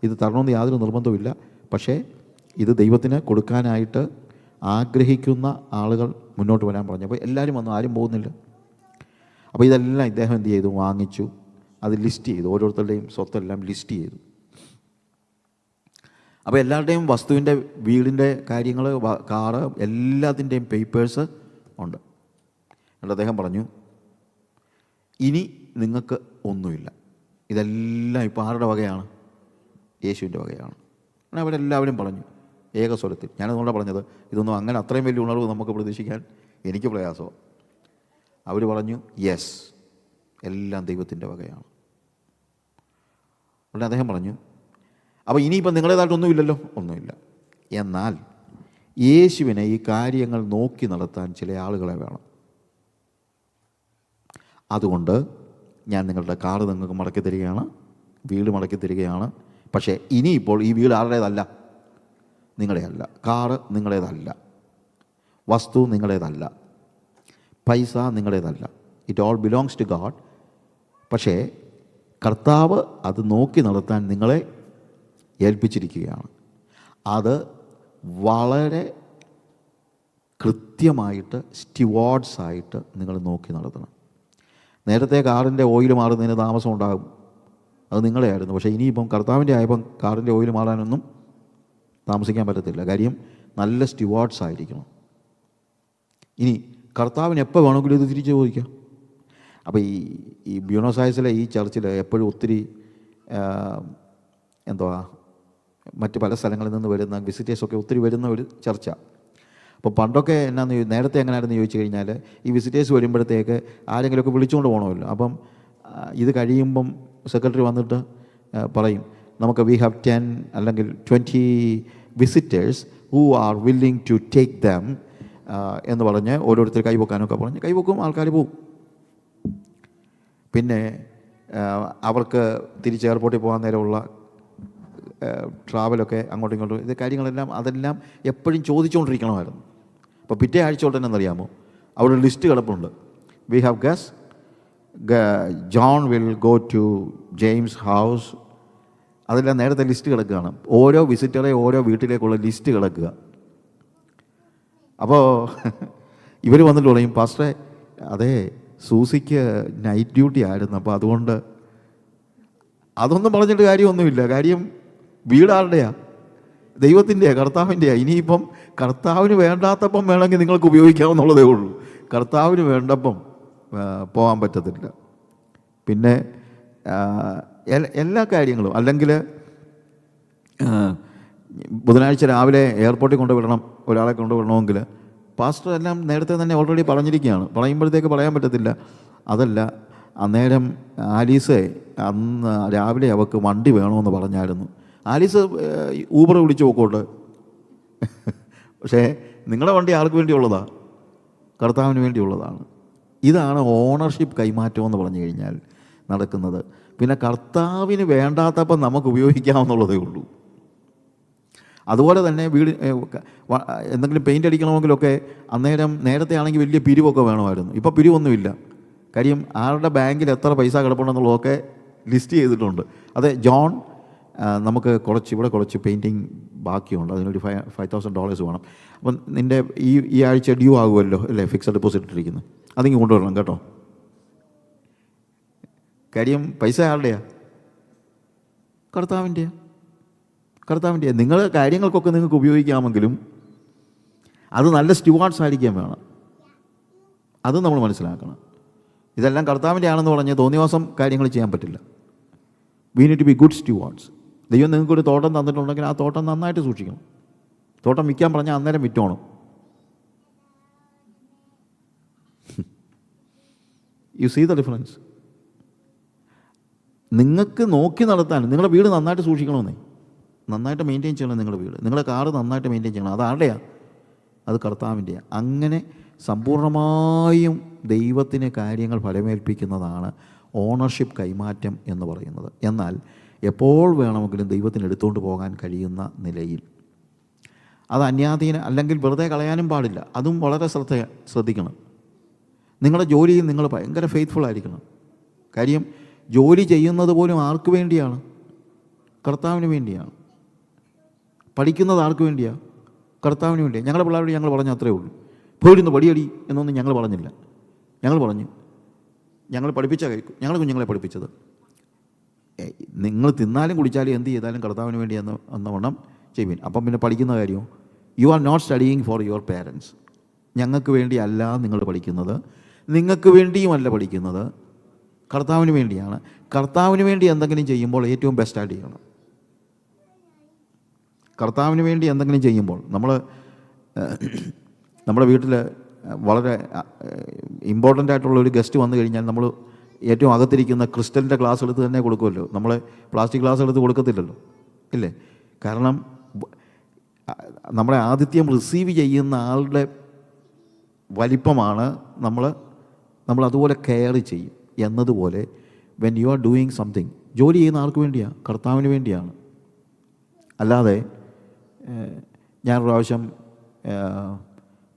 ഇത് തരണമെന്ന് യാതൊരു നിർബന്ധവുമില്ല, പക്ഷേ ഇത് ദൈവത്തിന് കൊടുക്കാനായിട്ട് ആഗ്രഹിക്കുന്ന ആളുകൾ മുന്നോട്ട് വരാൻ പറഞ്ഞു. അപ്പോൾ എല്ലാവരും വന്നു, ആരും പോകുന്നില്ല. അപ്പോൾ ഇതെല്ലാം ഇദ്ദേഹം എന്ത് ചെയ്തു? വാങ്ങിച്ചു. അത് ലിസ്റ്റ് ചെയ്തു, ഓരോരുത്തരുടെയും സ്വത്തെല്ലാം ലിസ്റ്റ് ചെയ്തു. അപ്പോൾ എല്ലാവരുടെയും വസ്തുവിൻ്റെ, വീടിൻ്റെ കാര്യങ്ങൾ, കാറ്, എല്ലാത്തിൻ്റെയും പേപ്പേഴ്സ് ഉണ്ട്. എന്നിട്ട് അദ്ദേഹം പറഞ്ഞു, ഇനി നിങ്ങൾക്ക് ഒന്നുമില്ല, ഇതെല്ലാം ഇപ്പോൾ ആരുടെ വകയാണ്? യേശുവിൻ്റെ വകയാണ്. അങ്ങനെ അവരെല്ലാവരും പറഞ്ഞു ഏകസ്വരത്തിൽ. ഞാനതുകൊണ്ടാണ് പറഞ്ഞത്, ഇതൊന്നും അങ്ങനെ അത്രയും വലിയ ഉണർവ് നമുക്ക് പ്രതീക്ഷിക്കാൻ എനിക്ക് പ്രയാസമാണ്. അവർ പറഞ്ഞു, യെസ്, എല്ലാം ദൈവത്തിൻ്റെ വകയാണ്. ഉടനെ അദ്ദേഹം പറഞ്ഞു, അപ്പോൾ ഇനിയിപ്പം നിങ്ങളേതായിട്ടൊന്നുമില്ലല്ലോ? ഒന്നുമില്ല. എന്നാൽ യേശുവിനെ ഈ കാര്യങ്ങൾ നോക്കി നടത്താൻ ചില ആളുകളെ വേണം. അതുകൊണ്ട് ഞാൻ നിങ്ങളുടെ കാറ് നിങ്ങൾക്ക് മടക്കി തരികയാണ്, വീട് മടക്കി തരികയാണ്. പക്ഷേ ഇനിയിപ്പോൾ ഈ വീട് ആരുടേതല്ല, നിങ്ങളുടെയല്ല. കാറ് നിങ്ങളുടേതല്ല, വസ്തു നിങ്ങളുടേതല്ല, പൈസ നിങ്ങളുടേതല്ല. It all belongs to God. പക്ഷേ കർത്താവ് അത് നോക്കി നടത്താൻ നിങ്ങളെ ഏൽപ്പിച്ചിരിക്കുകയാണ്. അത് വളരെ കൃത്യമായിട്ട് സ്റ്റിവാർഡ്സായിട്ട് നിങ്ങൾ നോക്കി നടത്തണം. നേരത്തെ കാറിൻ്റെ ഓയിൽ മാറുന്നതിന് താമസം ഉണ്ടാകും, അത് നിങ്ങളെ ആയിരുന്നു. പക്ഷേ ഇനിയിപ്പം കർത്താവിൻ്റെ ആയപ്പം കാറിൻ്റെ ഓയിൽ മാറാനൊന്നും താമസിക്കാൻ പറ്റത്തില്ല. കാര്യം നല്ല സ്റ്റിവാർഡ്സ് ആയിരിക്കണം. ഇനി കർത്താവിന് എപ്പോൾ വേണമെങ്കിലും ഇത് തിരിച്ചു ചോദിക്കാം. അപ്പോൾ ഈ ബ്യൂണസ് ആയർസിലെ ഈ ചർച്ചിൽ എപ്പോഴും ഒത്തിരി എന്തുവാ മറ്റ് പല സ്ഥലങ്ങളിൽ നിന്ന് വരുന്ന വിസിറ്റേഴ്സൊക്കെ ഒത്തിരി വരുന്ന ഒരു ചർച്ച. അപ്പോൾ പണ്ടൊക്കെ നേരത്തെ എങ്ങനെയായിരുന്നു ചോദിച്ചു കഴിഞ്ഞാൽ, ഈ വിസിറ്റേഴ്സ് വരുമ്പോഴത്തേക്ക് ആരെങ്കിലുമൊക്കെ വിളിച്ചുകൊണ്ട് പോകണമല്ലോ. അപ്പം ഇത് കഴിയുമ്പം സെക്രട്ടറി വന്നിട്ട് പറയും, നമുക്ക് വി ഹാവ് 10 അല്ലെങ്കിൽ 20 visitors who are willing to take them എന്ന് പറഞ്ഞ് ഓരോരുത്തർ കൈവെക്കാനൊക്കെ പറഞ്ഞ് കൈവെക്കും, ആൾക്കാർ പോവും. പിന്നെ അവർക്ക് തിരിച്ച് എയർപോർട്ടിൽ പോകാൻ നേരമുള്ള ട്രാവലൊക്കെ അങ്ങോട്ടും ഇങ്ങോട്ടും ഇത് കാര്യങ്ങളെല്ലാം അതെല്ലാം എപ്പോഴും ചോദിച്ചുകൊണ്ടിരിക്കണമായിരുന്നു. അപ്പോൾ പിറ്റേ ആഴ്ച തൊട്ട് തന്നെ അറിയാമോ, അവിടെ ഒരു ലിസ്റ്റ് കിടപ്പുണ്ട്. We have guess John will go to James house. അതെല്ലാം നേരത്തെ ലിസ്റ്റ് കിടക്കുകയാണ്. ഓരോ വിസിറ്ററെ ഓരോ വീട്ടിലേക്കുള്ള ലിസ്റ്റ് കിടക്കുക. അപ്പോൾ ഇവർ വന്നിട്ട് പറയും, പാസ്റ്ററെ അതെ സൂസിക്ക് നൈറ്റ് ഡ്യൂട്ടി ആയിരുന്നു, അപ്പോൾ അതുകൊണ്ട് അതൊന്നും പറഞ്ഞിട്ട് കാര്യമൊന്നുമില്ല. കാര്യം വീടാരുടെയാ? ദൈവത്തിൻ്റെയാ, കർത്താവിൻ്റെയാ. ഇനിയിപ്പം കർത്താവിന് വേണ്ടാത്തപ്പം വേണമെങ്കിൽ നിങ്ങൾക്ക് ഉപയോഗിക്കാവുന്നുള്ളതേ ഉള്ളൂ. കർത്താവിന് വേണ്ടപ്പം പോകാൻ പറ്റത്തില്ല. പിന്നെ എല്ലാ കാര്യങ്ങളും അല്ലെങ്കിൽ ബുധനാഴ്ച രാവിലെ എയർപോർട്ടിൽ കൊണ്ടുവിടണം, ഒരാളെ കൊണ്ടുവിടണമെങ്കിൽ പാസ്റ്റർ എല്ലാം നേരത്തെ തന്നെ ഓൾറെഡി പറഞ്ഞിരിക്കുകയാണ്. പറയുമ്പോഴത്തേക്ക് പറയാൻ പറ്റത്തില്ല. അതല്ല, അന്നേരം ആലീസ് അന്ന് രാവിലെ അവൾക്ക് വണ്ടി വേണമെന്ന് പറഞ്ഞായിരുന്നു. ആലീസ് ഊബർ വിളിച്ച് പോക്കോട്ടെ. പക്ഷേ നിങ്ങളുടെ വണ്ടി ആർക്ക് വേണ്ടിയുള്ളതാണ്? കർത്താവിന് വേണ്ടിയുള്ളതാണ്. ഇതാണ് ഓണർഷിപ്പ് കൈമാറ്റം എന്ന് പറഞ്ഞു കഴിഞ്ഞാൽ നടക്കുന്നത്. പിന്നെ കർത്താവിന് വേണ്ടാത്തപ്പം നമുക്ക് ഉപയോഗിക്കാമെന്നുള്ളതേ ഉള്ളൂ. അതുപോലെ തന്നെ വീട് എന്തെങ്കിലും പെയിൻ്റ് അടിക്കണമെങ്കിലൊക്കെ അന്നേരം നേരത്തെ ആണെങ്കിൽ വലിയ പിരിവൊക്കെ വേണമായിരുന്നു. ഇപ്പോൾ പിരിവൊന്നുമില്ല. കാര്യം ആരുടെ ബാങ്കിൽ എത്ര പൈസ കിടപ്പുണ്ടെന്നുള്ളതൊക്കെ ലിസ്റ്റ് ചെയ്തിട്ടുണ്ട്. അതെ, ജോൺ നമുക്ക് ഇവിടെ കുറച്ച് പെയിൻറ്റിങ് ബാക്കിയുണ്ട്, അതിനൊരു $5,000 വേണം. അപ്പം നിൻ്റെ ഈ ആഴ്ച ഡ്യൂ ആകുമല്ലോ അല്ലേ, ഫിക്സഡ് ഡെപ്പോസിറ്റ് ഇട്ടിരിക്കുന്നത്, അതിങ്ങ് കൊണ്ടുവരണം കേട്ടോ. കാര്യം പൈസ ആരുടെയാ? കർത്താവിൻ്റെയാ. നിങ്ങളുടെ കാര്യങ്ങൾക്കൊക്കെ നിങ്ങൾക്ക് ഉപയോഗിക്കാമെങ്കിലും അത് നല്ല സ്റ്റുവാർഡ്സ് ആയിരിക്കാൻ വേണം. അത് നമ്മൾ മനസ്സിലാക്കണം. ഇതെല്ലാം കർത്താവിൻ്റെ ആണെന്ന് പറഞ്ഞ് തോന്നിവാസം കാര്യങ്ങൾ ചെയ്യാൻ പറ്റില്ല. We need to be good stewards. ദൈവം നിങ്ങൾക്കൊരു തോട്ടം തന്നിട്ടുണ്ടെങ്കിൽ ആ തോട്ടം നന്നായിട്ട് സൂക്ഷിക്കണം. തോട്ടം വിൽക്കാൻ പറഞ്ഞാൽ അന്നേരം വിറ്റോണം. You see the difference. നിങ്ങൾക്ക് നോക്കി നടത്താൻ നിങ്ങളുടെ വീട് നന്നായിട്ട് സൂക്ഷിക്കണമെന്നേ, നന്നായിട്ട് മെയിൻറ്റെയിൻ ചെയ്യണം. നിങ്ങളുടെ വീട്, നിങ്ങളുടെ കാറ് നന്നായിട്ട് മെയിൻറ്റെയിൻ ചെയ്യണം. അത് ആരുടെയാണ്? അത് കർത്താവിൻ്റെയാണ്. അങ്ങനെ സമ്പൂർണ്ണമായും ദൈവത്തിന് കാര്യങ്ങൾ ഫലമേൽപ്പിക്കുന്നതാണ് ഓണർഷിപ്പ് കൈമാറ്റം എന്ന് പറയുന്നത്. എന്നാൽ എപ്പോൾ വേണമെങ്കിലും ദൈവത്തിന് എടുത്തുകൊണ്ട് പോകാൻ കഴിയുന്ന നിലയിൽ. അത് അന്യാധീന അല്ലെങ്കിൽ വെറുതെ കളയാനും പാടില്ല. അതും വളരെ ശ്രദ്ധിക്കണം. നിങ്ങളുടെ ജോലിയിൽ നിങ്ങൾ ഭയങ്കര ഫെയ്ത്ത്ഫുൾ ആയിരിക്കണം. കാര്യം ജോലി ചെയ്യുന്നത് പോലും ആർക്ക് വേണ്ടിയാണ്? കർത്താവിന് വേണ്ടിയാണ്. പഠിക്കുന്നത് ആർക്ക് വേണ്ടിയാണ്? കർത്താവിന് വേണ്ടിയാണ്. ഞങ്ങളുടെ പിള്ളേരോട് ഞങ്ങൾ പറഞ്ഞ അത്രേ ഉള്ളൂ. പോയിരുന്നു പടിയടി എന്നൊന്നും ഞങ്ങൾ പറഞ്ഞില്ല. ഞങ്ങൾ പറഞ്ഞു ഞങ്ങൾ പഠിപ്പിച്ച കഴിക്കും. ഞങ്ങൾ കുഞ്ഞുങ്ങളെ പഠിപ്പിച്ചത് നിങ്ങൾ തിന്നാലും കുടിച്ചാലും എന്ത് ചെയ്താലും കർത്താവിന് വേണ്ടി എന്നവണ്ണം ചെയ്യുവിൻ. അപ്പം പിന്നെ പഠിക്കുന്ന കാര്യമോ? You are not studying for your parents. ഞങ്ങൾക്ക് വേണ്ടിയല്ല നിങ്ങൾ പഠിക്കുന്നത്, നിങ്ങൾക്ക് വേണ്ടിയുമല്ല പഠിക്കുന്നത്, കർത്താവിന് വേണ്ടിയാണ്. കർത്താവിന് വേണ്ടി എന്തെങ്കിലും ചെയ്യുമ്പോൾ ഏറ്റവും ബെസ്റ്റായിട്ട് ചെയ്യണം. കർത്താവിന് വേണ്ടി എന്തെങ്കിലും ചെയ്യുമ്പോൾ നമ്മുടെ വീട്ടിൽ വളരെ ഇമ്പോർട്ടൻ്റ് ആയിട്ടുള്ള ഒരു ഗസ്റ്റ് വന്നു കഴിഞ്ഞാൽ നമ്മൾ ഏറ്റവും അകത്തിരിക്കുന്ന ക്രിസ്റ്റലിൻ്റെ ഗ്ലാസ് എടുത്ത് തന്നെ കൊടുക്കുമല്ലോ. നമ്മൾ പ്ലാസ്റ്റിക് ഗ്ലാസ് എടുത്ത് കൊടുക്കത്തില്ലല്ലോ, ഇല്ലേ? കാരണം നമ്മളെ ആതിഥ്യം റിസീവ് ചെയ്യുന്ന ആളുടെ വലിപ്പമാണ് നമ്മൾ അതുപോലെ കെയർ ചെയ്യും എന്നതുപോലെ when you are doing something, ജോലി ചെയ്യുന്ന ആർക്ക് വേണ്ടിയാണ്? കർത്താവിന് വേണ്ടിയാണ്. അല്ലാതെ ഞാനൊരു പ്രാവശ്യം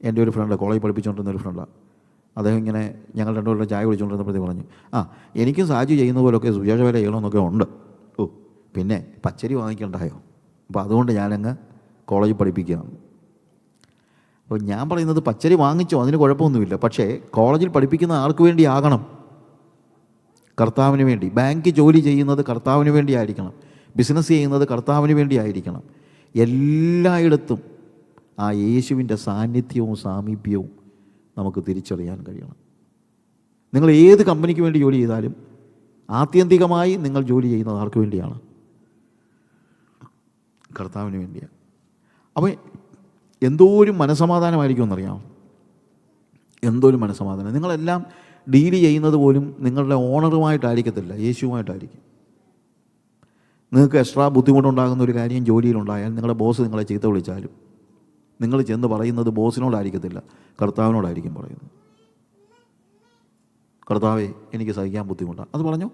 എൻ്റെ ഒരു ഫ്രണ്ട്, കോളേജ് പഠിപ്പിച്ചുകൊണ്ടിരുന്ന ഒരു ഫ്രണ്ടാണ്, അദ്ദേഹം ഇങ്ങനെ ഞങ്ങൾ രണ്ടുപേരുടെ ചായ കുടിച്ചുകൊണ്ടിരുന്നപ്പോഴത്തേക്ക് പറഞ്ഞു, എനിക്കും സാജു ചെയ്യുന്ന പോലൊക്കെ സുവിശേഷ വേല ചെയ്യണമെന്നൊക്കെ ഉണ്ട്. പിന്നെ പച്ചരി വാങ്ങിക്കണ്ടായോ? അപ്പോൾ അതുകൊണ്ട് ഞാനങ്ങ് കോളേജിൽ പഠിപ്പിക്കുകയാണ്. അപ്പോൾ ഞാൻ പറയുന്നത് പച്ചരി വാങ്ങിച്ചോ, അതിന് കുഴപ്പമൊന്നുമില്ല. പക്ഷേ കോളേജിൽ പഠിപ്പിക്കുന്ന ആർക്ക് വേണ്ടി ആകണം? കർത്താവിന് വേണ്ടി. ബാങ്ക് ജോലി ചെയ്യുന്നത് കർത്താവിന് വേണ്ടി ആയിരിക്കണം. ബിസിനസ് ചെയ്യുന്നത് കർത്താവിന് വേണ്ടി ആയിരിക്കണം. എല്ലായിടത്തും ആ യേശുവിൻ്റെ സാന്നിധ്യവും സാമീപ്യവും നമുക്ക് തിരിച്ചറിയാൻ കഴിയണം. നിങ്ങൾ ഏത് കമ്പനിക്ക് വേണ്ടി ജോലി ചെയ്താലും ആത്യന്തികമായി നിങ്ങൾ ജോലി ചെയ്യുന്നത് ആർക്ക് വേണ്ടിയാണ്? കർത്താവിന് വേണ്ടിയാണ്. അപ്പോൾ എന്തോരം മനസമാധാനമായിരിക്കും എന്നറിയാം. എന്തോരം മനസമാധാനം. നിങ്ങളെല്ലാം ഡീൽ ചെയ്യുന്നത് പോലും നിങ്ങളുടെ ഓണറുമായിട്ടായിരിക്കത്തില്ല, യേശുവുമായിട്ടായിരിക്കും. നിങ്ങൾക്ക് എക്സ്ട്രാ ബുദ്ധിമുട്ടുണ്ടാകുന്ന ഒരു കാര്യം ജോലിയിലുണ്ടായാൽ നിങ്ങളുടെ ബോസ് നിങ്ങളെ ചീത്ത വിളിച്ചാലും നിങ്ങൾ ചെന്ന് പറയുന്നത് ബോസിനോടായിരിക്കത്തില്ല, കർത്താവിനോടായിരിക്കും പറയുന്നത്. കർത്താവേ, എനിക്ക് സഹിക്കാൻ ബുദ്ധിമുട്ടാണ്, അത് പറഞ്ഞോ.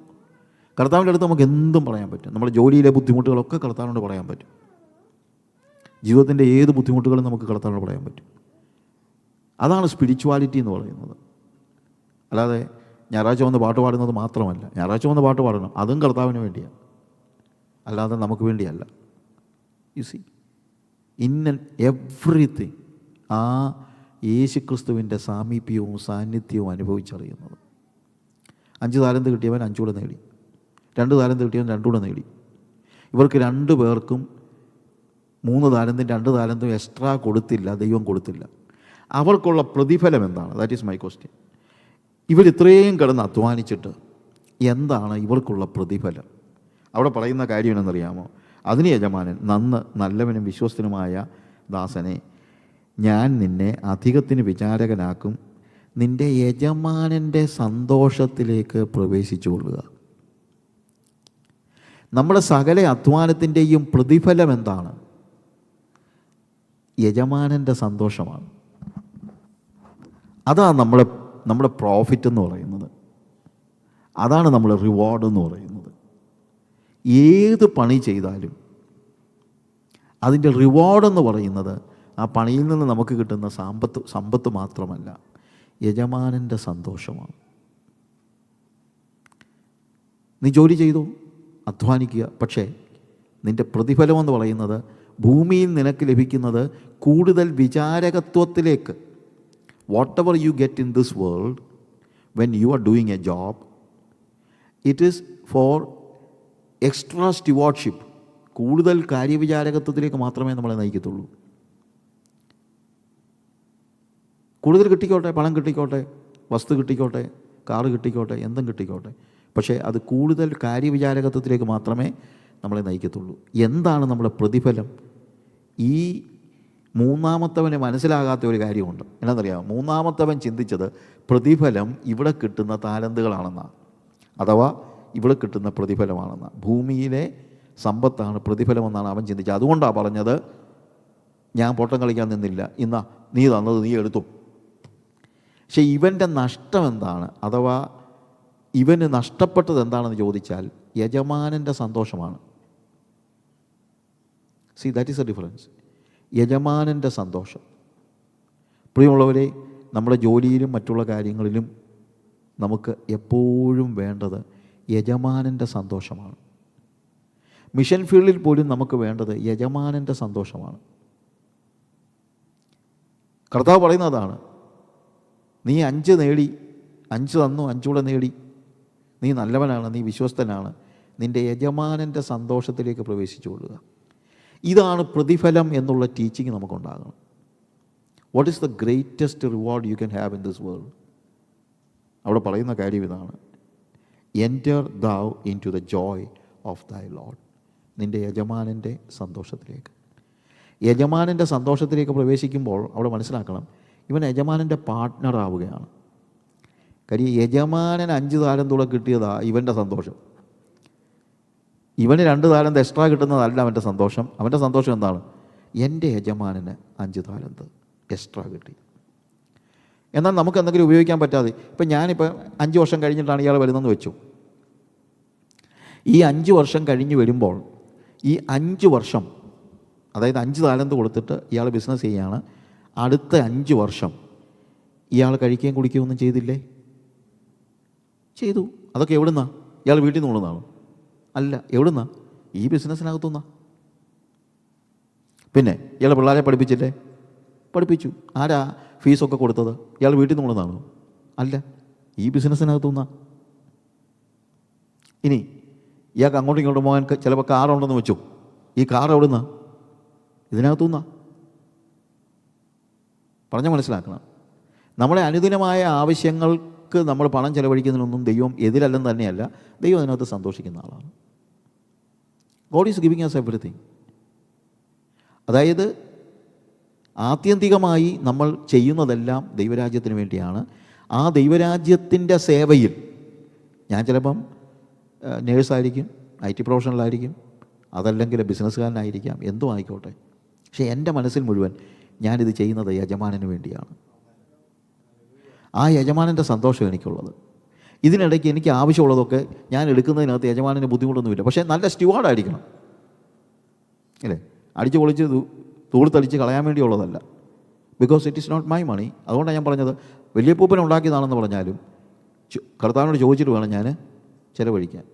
കർത്താവിൻ്റെ അടുത്ത് നമുക്ക് എന്തും പറയാൻ പറ്റും. നമ്മുടെ ജോലിയിലെ ബുദ്ധിമുട്ടുകളൊക്കെ കർത്താവിനോട് പറയാൻ പറ്റും. ജീവിതത്തിൻ്റെ ഏത് ബുദ്ധിമുട്ടുകളും നമുക്ക് കർത്താവിനോട് പറയാൻ പറ്റും. അതാണ് സ്പിരിച്വാലിറ്റി എന്ന് പറയുന്നത്. അല്ലാതെ ഞായറാഴ്ച വന്ന് പാട്ട് പാടുന്നത് മാത്രമല്ല. ഞായറാഴ്ച വന്ന് പാട്ട് പാടണം, അതും കർത്താവിന് വേണ്ടിയാണ്, അല്ലാതെ നമുക്ക് വേണ്ടിയല്ല. യു സി, ഇൻ എവ്രിതിങ് ആ യേശുക്രിസ്തുവിൻ്റെ സാമീപ്യവും സാന്നിധ്യവും അനുഭവിച്ചറിയുന്നത്. 5 താലന്ത് കിട്ടിയവൻ 5 കൂടെ നേടി, 2 താലന്ത് കിട്ടിയവൻ 2 കൂടെ നേടി. ഇവർക്ക് 2 പേർക്കും 3 താലന്തും 2 താലന്തും എക്സ്ട്രാ കൊടുത്തില്ല, ദൈവം കൊടുത്തില്ല. അവർക്കുള്ള പ്രതിഫലം എന്താണ്? That is my question. ഇവരിത്രയും കിടന്ന് അധ്വാനിച്ചിട്ട് എന്താണ് ഇവർക്കുള്ള പ്രതിഫലം? അവിടെ പറയുന്ന കാര്യം എന്നറിയാമോ? അതിന് യജമാനൻ, നല്ലവനും വിശ്വസ്തനുമായ ദാസനെ, ഞാൻ നിന്നെ അധികത്തിന് വിചാരകനാക്കും, നിൻ്റെ യജമാനൻ്റെ സന്തോഷത്തിലേക്ക് പ്രവേശിച്ചു കൊള്ളുക. നമ്മുടെ സകല അധ്വാനത്തിൻ്റെയും പ്രതിഫലം എന്താണ്? യജമാനൻ്റെ സന്തോഷമാണ്. അതാണ് നമ്മുടെ പ്രോഫിറ്റ് എന്ന് പറയുന്നത്. അതാണ് നമ്മൾ റിവാർഡ് എന്ന് പറയുന്നത്. ഏത് പണി ചെയ്താലും അതിൻ്റെ റിവാർഡെന്ന് പറയുന്നത് ആ പണിയിൽ നിന്ന് നമുക്ക് കിട്ടുന്ന സമ്പത്ത് മാത്രമല്ല, യജമാനൻ്റെ സന്തോഷമാണ്. നീ ജോലി ചെയ്തു, അധ്വാനിക്കുക, പക്ഷേ നിൻ്റെ പ്രതിഫലമെന്ന് പറയുന്നത് ഭൂമിയിൽ നിനക്ക് ലഭിക്കുന്നത് കൂടുതൽ വിചാരകത്വത്തിലേക്ക്. Whatever you get in this world when you are doing a job, it is for extra stewardship. കൂടുതൽ കാര്യവിചാരകത്വത്തിലേക്ക് മാത്രമേ നമ്മളെ നയിക്കത്തുള്ളൂ. കൂടുതൽ കിട്ടിക്കോട്ടെ, പണം കിട്ടിക്കോട്ടെ, വസ്തു കിട്ടിക്കോട്ടെ, കാറ് കിട്ടിക്കോട്ടെ, എന്തും കിട്ടിക്കോട്ടെ, പക്ഷേ അത് കൂടുതൽ കാര്യവിചാരകത്വത്തിലേക്ക് മാത്രമേ നമ്മളെ നയിക്കത്തുള്ളൂ. എന്താണ് നമ്മുടെ പ്രതിഫലം? ഈ മൂന്നാമത്തവന് മനസ്സിലാകാത്ത ഒരു കാര്യമുണ്ട്. എന്നാണെന്നറിയാമോ? മൂന്നാമത്തവൻ ചിന്തിച്ചത് പ്രതിഫലം ഇവിടെ കിട്ടുന്ന താലന്തുകളാണെന്നാണ്, അഥവാ ഇവിടെ കിട്ടുന്ന പ്രതിഫലമാണെന്നാണ്. ഭൂമിയിലെ സമ്പത്താണ് പ്രതിഫലമെന്നാണ് അവൻ ചിന്തിച്ചത്. അതുകൊണ്ടാണ് പറഞ്ഞത്, ഞാൻ പൊട്ടം കളിക്കാൻ നിന്നില്ല, ഇന്നാ നീ തന്നത് നീ എടുത്തു. പക്ഷേ ഇവൻ്റെ നഷ്ടം എന്താണ്, അഥവാ ഇവന് നഷ്ടപ്പെട്ടത് എന്താണെന്ന് ചോദിച്ചാൽ യജമാനൻ്റെ സന്തോഷമാണ്. See, that is a difference. യജമാനൻ്റെ സന്തോഷം. പ്രിയമുള്ളവരെ, നമ്മുടെ ജോലിയിലും മറ്റുള്ള കാര്യങ്ങളിലും നമുക്ക് എപ്പോഴും വേണ്ടത് യജമാനൻ്റെ സന്തോഷമാണ്. മിഷൻ ഫീൽഡിൽ പോലും നമുക്ക് വേണ്ടത് യജമാനൻ്റെ സന്തോഷമാണ്. കർത്താവ് പറയുന്നതാണ്, നീ 5 നേടി, 5 തന്നു, 5 കൂടെ നേടി, നീ നല്ലവനാണ്, നീ വിശ്വസ്തനാണ്, നിൻ്റെ യജമാനൻ്റെ സന്തോഷത്തിലേക്ക് പ്രവേശിച്ചു കൊള്ളുക. ഇതാണ് പ്രതിഫലം എന്നുള്ള ടീച്ചിങ് നമുക്കുണ്ടാകണം. What is the greatest reward you can have in this world? അവിടെ പറയുന്ന കാര്യം ഇതാണ്, enter thou into the joy of thy Lord. നിൻ്റെ യജമാനൻ്റെ സന്തോഷത്തിലേക്ക്. യജമാനൻ്റെ സന്തോഷത്തിലേക്ക് പ്രവേശിക്കുമ്പോൾ അവിടെ മനസ്സിലാക്കണം, ഇവൻ യജമാനൻ്റെ പാർട്ട്ണറാവുകയാണ്. കാര്യം യജമാനൻ 5 താലന്തൂടെ കിട്ടിയതാണ് ഇവൻ്റെ സന്തോഷം. ഇവന് 2 താലന്ത് എക്സ്ട്രാ കിട്ടുന്നതല്ല അവൻ്റെ സന്തോഷം. അവൻ്റെ സന്തോഷം എന്താണ്? എൻ്റെ യജമാനന് 5 താലന്ത് എക്സ്ട്രാ കിട്ടി. എന്നാൽ നമുക്ക് എന്തെങ്കിലും ഉപയോഗിക്കാൻ പറ്റാതെ, ഇപ്പം ഞാനിപ്പോൾ 5 വർഷം കഴിഞ്ഞിട്ടാണ് ഇയാൾ വരുന്നതെന്ന് വെച്ചു. ഈ 5 വർഷം കഴിഞ്ഞ് വരുമ്പോൾ ഈ 5 വർഷം, അതായത് 5 താലന്ത് കൊടുത്തിട്ട് ഇയാൾ ബിസിനസ് ചെയ്യുകയാണ്. അടുത്ത 5 വർഷം ഇയാൾ കഴിക്കുകയും കുടിക്കുകയും ഒന്നും ചെയ്തില്ലേ? ചെയ്തു. അതൊക്കെ എവിടുന്നാ? ഇയാൾ വീട്ടിൽ നിന്ന് കൊണ്ടുവന്നാണോ? അല്ല. എവിടുന്നാ? ഈ ബിസിനസ്സിനകത്തുനിന്നാ. പിന്നെ ഇയാൾ പിള്ളേരെ പഠിപ്പിച്ചില്ലേ? പഠിപ്പിച്ചു. ആരാ ഫീസൊക്കെ കൊടുത്തത്? ഇയാൾ വീട്ടിൽ നിന്ന് കൊണ്ടുവന്നാണോ? അല്ല, ഈ ബിസിനസ്സിനകത്തുനിന്നാ. ഇനി ഇയാൾക്ക് അങ്ങോട്ടും ഇങ്ങോട്ടും പോകാൻ ചിലപ്പോൾ കാറുണ്ടെന്ന് വെച്ചു. ഈ കാർ എവിടുന്നാ? ഇതിനകത്തുനിന്നാ. പറഞ്ഞാൽ മനസ്സിലാക്കണം. നമ്മളെ അനുദിനമായ ആവശ്യങ്ങൾ കാര്യങ്ങൾക്ക് നമ്മൾ പണം ചെലവഴിക്കുന്നതിനൊന്നും ദൈവം എതിരല്ലെന്ന് തന്നെയല്ല, ദൈവം അതിനകത്ത് സന്തോഷിക്കുന്ന ആളാണ്. God is giving us everything. അതായത് ആത്യന്തികമായി നമ്മൾ ചെയ്യുന്നതെല്ലാം ദൈവരാജ്യത്തിന് വേണ്ടിയാണ്. ആ ദൈവരാജ്യത്തിൻ്റെ സേവയിൽ ഞാൻ ചിലപ്പം നേഴ്സായിരിക്കും, IT പ്രൊഫഷണലായിരിക്കും, അതല്ലെങ്കിൽ ബിസിനസ്സുകാരനായിരിക്കാം, എന്തോ ആയിക്കോട്ടെ. പക്ഷേ എൻ്റെ മനസ്സിൽ മുഴുവൻ ഞാനിത് ചെയ്യുന്നത് യജമാനന് വേണ്ടിയാണ്. ആ യജമാനൻ്റെ സന്തോഷം എനിക്കുള്ളത്. ഇതിനിടയ്ക്ക് എനിക്ക് ആവശ്യമുള്ളതൊക്കെ ഞാൻ എടുക്കുന്നതിനകത്ത് യജമാനന് ബുദ്ധിമുട്ടൊന്നുമില്ല. പക്ഷേ നല്ല സ്റ്റുവാർഡായിരിക്കണം, അല്ലേ? അടിച്ച് പൊളിച്ച് തൂളിത്തടിച്ച് കളയാൻ വേണ്ടിയുള്ളതല്ല. Because it is not my money. അതുകൊണ്ടാണ് ഞാൻ പറഞ്ഞത്, വലിയ പൂപ്പൻ ഉണ്ടാക്കിയതാണെന്ന് പറഞ്ഞാലും കർത്താവിനോട് ചോദിച്ചിട്ട് വേണം ഞാൻ ചിലവഴിക്കാൻ.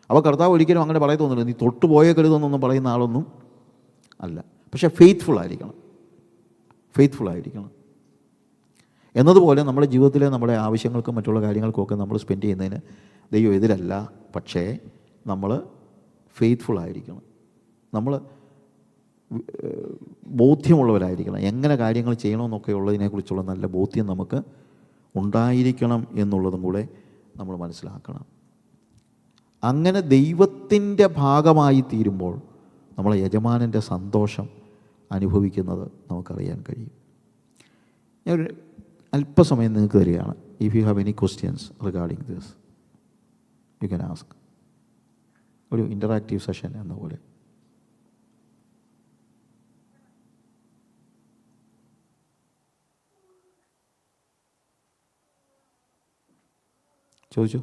അപ്പോൾ കർത്താവ് ഒരിക്കലും അങ്ങനെ പറയത്തൊന്നുമില്ല, നീ തൊട്ട് പോയേക്കരുതെന്നൊന്നും പറയുന്ന ആളൊന്നും അല്ല. പക്ഷേ ഫെയ്ത്ത്ഫുൾ ആയിരിക്കണം എന്നതുപോലെ നമ്മുടെ ജീവിതത്തിലെ നമ്മുടെ ആവശ്യങ്ങൾക്കും മറ്റുള്ള കാര്യങ്ങൾക്കുമൊക്കെ നമ്മൾ സ്പെൻഡ് ചെയ്യുന്നതിന് ദൈവം എതിരല്ല. പക്ഷേ നമ്മൾ ഫെയ്ത്ത്ഫുൾ ആയിരിക്കണം, നമ്മൾ ബോധ്യമുള്ളവരായിരിക്കണം. എങ്ങനെ കാര്യങ്ങൾ ചെയ്യണമെന്നൊക്കെ ഉള്ളതിനെക്കുറിച്ചുള്ള നല്ല ബോധ്യം നമുക്ക് ഉണ്ടായിരിക്കണം എന്നുള്ളതും കൂടെ നമ്മൾ മനസ്സിലാക്കണം. അങ്ങനെ ദൈവത്തിൻ്റെ ഭാഗമായി തീരുമ്പോൾ നമ്മളെ യജമാനൻ്റെ സന്തോഷം അനുഭവിക്കുന്നത് നമുക്കറിയാൻ കഴിയും. ഞാൻ അല്പസമയം നിങ്ങൾക്ക് തരികയാണ്. If you have any questions regarding this you can ask. ഒരു ഇൻ്ററാക്റ്റീവ് സെഷൻ എന്ന പോലെ. ചോദിച്ചു.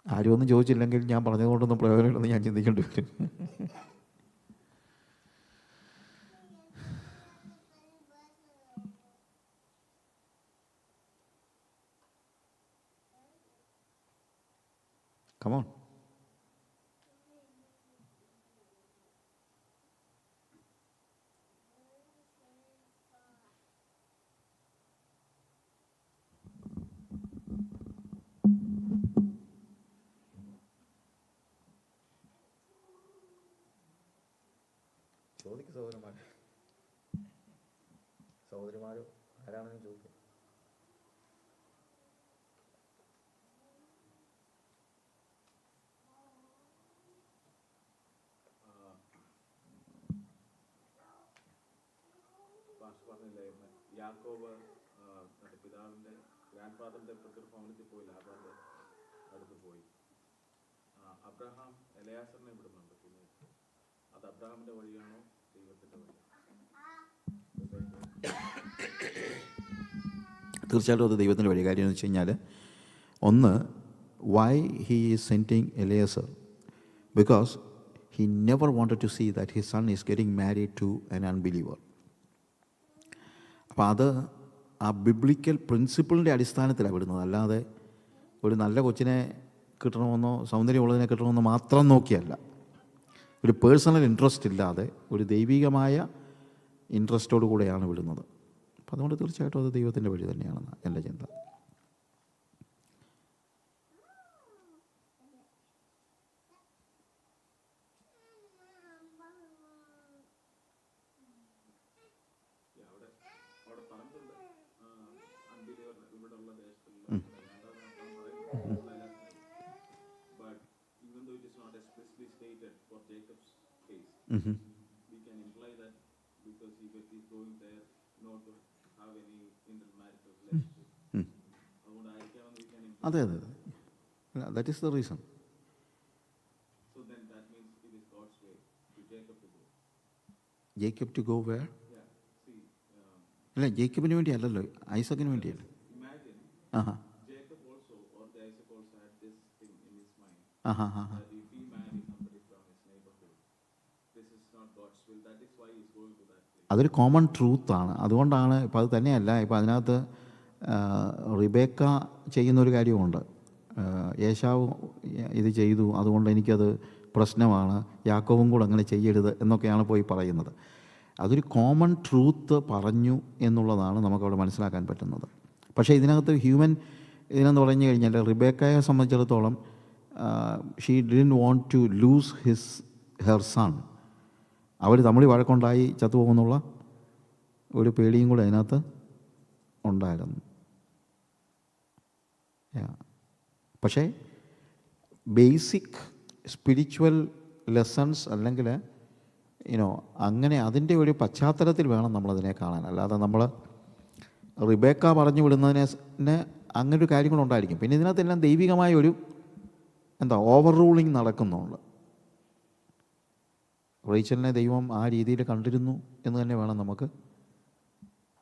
ആരും ഒന്നും ചോദിച്ചില്ലെങ്കിൽ ഞാൻ പറഞ്ഞതുകൊണ്ടൊന്നും പ്രയോജനമില്ലെന്ന് ഞാൻ ചിന്തിക്കേണ്ടി വരും. Come on. ചോദിക്കും സഹോദരിമാരോ ആരാണെന്ന് ചോദിക്കും. യാക്കോബ് പിതാവിൻ്റെ ഗ്രാൻഡ് ഫാദറിൻ്റെ ഭവനത്തിൽ പോയി ലാബാൻ്റെ അടുത്ത് പോയി. അബ്രഹാം എലയാസറിനെ വിടുന്നുണ്ട്. പിന്നെ അത് അബ്രഹാമിൻ്റെ വഴിയാണോ ദൈവത്തിൻ്റെ വഴി? തീർച്ചയായിട്ടും അത് ദൈവത്തിൻ്റെ വഴി. കാര്യം എന്ന് വെച്ച് കഴിഞ്ഞാൽ, ഒന്ന്, why he is sending Eliezer? Because he never wanted to see that his son is getting married to an unbeliever. അപ്പോൾ അത് ആ ബിബ്ലിക്കൽ പ്രിൻസിപ്പിളിൻ്റെ അടിസ്ഥാനത്തിലാണ് വിടുന്നത്. അല്ലാതെ ഒരു നല്ല കൊച്ചിനെ കിട്ടണമെന്നോ സൗന്ദര്യമുള്ളതിനെ കിട്ടണമെന്നോ മാത്രം നോക്കിയല്ല. ഒരു പേഴ്സണൽ ഇൻട്രസ്റ്റ് ഇല്ലാതെ ഒരു ദൈവികമായ ഇൻട്രസ്റ്റോടു കൂടെയാണ് വിടുന്നത്. അപ്പം അതുകൊണ്ട് തീർച്ചയായിട്ടും അത് ദൈവത്തിൻ്റെ വഴി തന്നെയാണെന്ന് എൻ്റെ ചിന്ത. We can imply that because he is going there not to have any intermarital relationship. അതുകൊണ്ടായിരിക്കാം we can imply. അതെ, that is the reason. So then that means it is God's way to Jacob to go. Jacob to go where? Yeah, see. അല്ല, ജേക്കബിന് വേണ്ടി അല്ലല്ലോ, ഐസക്കിന് വേണ്ടിയല്ലേ? Imagine Jacob also or the Isaac also had this thing in his mind. That if he marries somebody from his neighborhood, this is not God's will. That is why he is going to that place. അതൊരു common ട്രൂത്താണ്. അതുകൊണ്ടാണ് ഇപ്പം അത് തന്നെയല്ല, ഇപ്പം അതിനകത്ത് റിബേക്ക ചെയ്യുന്നൊരു കാര്യമുണ്ട്. ഏശാവ് ഇത് ചെയ്തു, അതുകൊണ്ട് എനിക്കത് പ്രശ്നമാണ്, യാക്കോബും കൂടെ അങ്ങനെ ചെയ്യരുത് എന്നൊക്കെയാണ് പോയി പറയുന്നത്. അതൊരു കോമൺ ട്രൂത്ത് പറഞ്ഞു എന്നുള്ളതാണ് നമുക്കവിടെ മനസ്സിലാക്കാൻ പറ്റുന്നത്. പക്ഷേ ഇതിനകത്ത് ഇതിനെന്ന് പറഞ്ഞു കഴിഞ്ഞാൽ റിബേക്കയെ സംബന്ധിച്ചിടത്തോളം she didn't want to lose her son. അവർ തമ്മിൽ വഴക്കുണ്ടായി ചത്തുപോകുന്നുള്ള ഒരു പേടിയും കൂടെ അതിനകത്ത് ഉണ്ടായിരുന്നു. പക്ഷേ ബേസിക് സ്പിരിച്വൽ ലെസൺസ് അല്ലെങ്കിൽ അങ്ങനെ അതിൻ്റെ ഒരു പശ്ചാത്തലത്തിൽ വേണം നമ്മളതിനെ കാണാൻ. അല്ലാതെ നമ്മൾ റിബേക്ക പറഞ്ഞു വിടുന്നതിനെ അങ്ങനെ ഒരു കാര്യങ്ങളുണ്ടായിരിക്കും. പിന്നെ ഇതിനകത്തെല്ലാം ദൈവികമായ ഒരു ഓവർ റൂളിങ് നടക്കുന്നുണ്ട്. റേച്ചലിനെ ദൈവം ആ രീതിയിൽ കണ്ടിരുന്നു എന്ന് തന്നെ വേണം നമുക്ക്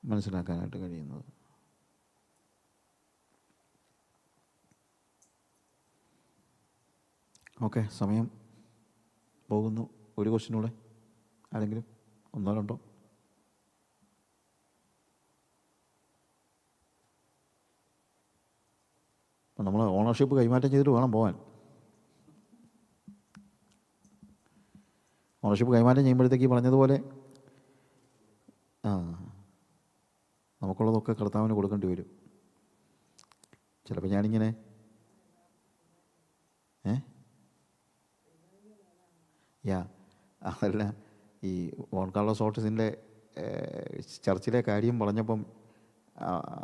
മനസ്സിലാക്കാനായിട്ട് കഴിയുന്നത്. ഓക്കെ, സമയം പോകുന്നു. ഒരു ക്വസ്റ്റ്യനൂടെ ആരെങ്കിലും? ഒന്നോ രണ്ടോ? അപ്പം നമ്മൾ ഓണർഷിപ്പ് കൈമാറ്റം ചെയ്തിട്ട് വേണം പോകാൻ. ഓണർഷിപ്പ് കൈമാറ്റം ചെയ്യുമ്പോഴത്തേക്ക് പറഞ്ഞതുപോലെ നമുക്കുള്ളതൊക്കെ കർത്താവിന് കൊടുക്കേണ്ടി വരും. ചിലപ്പോൾ ഞാനിങ്ങനെ അതല്ല, ഈ ജോൺ കാർലോസ് ഓർട്ടിസിൻ്റെ ചർച്ചിലെ കാര്യം പറഞ്ഞപ്പം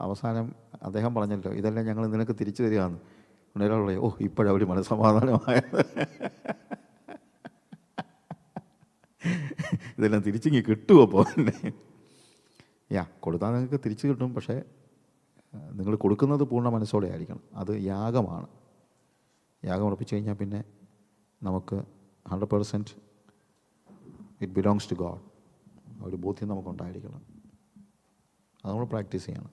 അവസാനം അദ്ദേഹം പറഞ്ഞല്ലോ, ഇതെല്ലാം ഞങ്ങൾ നിനക്ക് തിരിച്ചു തരികയാണ്. ഒരാളുടെ ഇപ്പോഴവർ മനസ്സമാധാനമായത്, ഇതെല്ലാം തിരിച്ചിങ്ങി കിട്ടുമോ? അപ്പോൾ കൊടുത്താൽ നിങ്ങൾക്ക് തിരിച്ചു കിട്ടും. പക്ഷേ നിങ്ങൾ കൊടുക്കുന്നത് പൂർണ്ണ മനസ്സോടെ ആയിരിക്കണം. അത് യാഗമാണ്. യാഗം ഉറപ്പിച്ചു കഴിഞ്ഞാൽ പിന്നെ നമുക്ക് 100% ഇറ്റ് ബിലോങ്സ് ടു ഗോഡ് ഒരു ബോധ്യം നമുക്കുണ്ടായിരിക്കണം. അത് നമ്മൾ പ്രാക്ടീസ് ചെയ്യണം.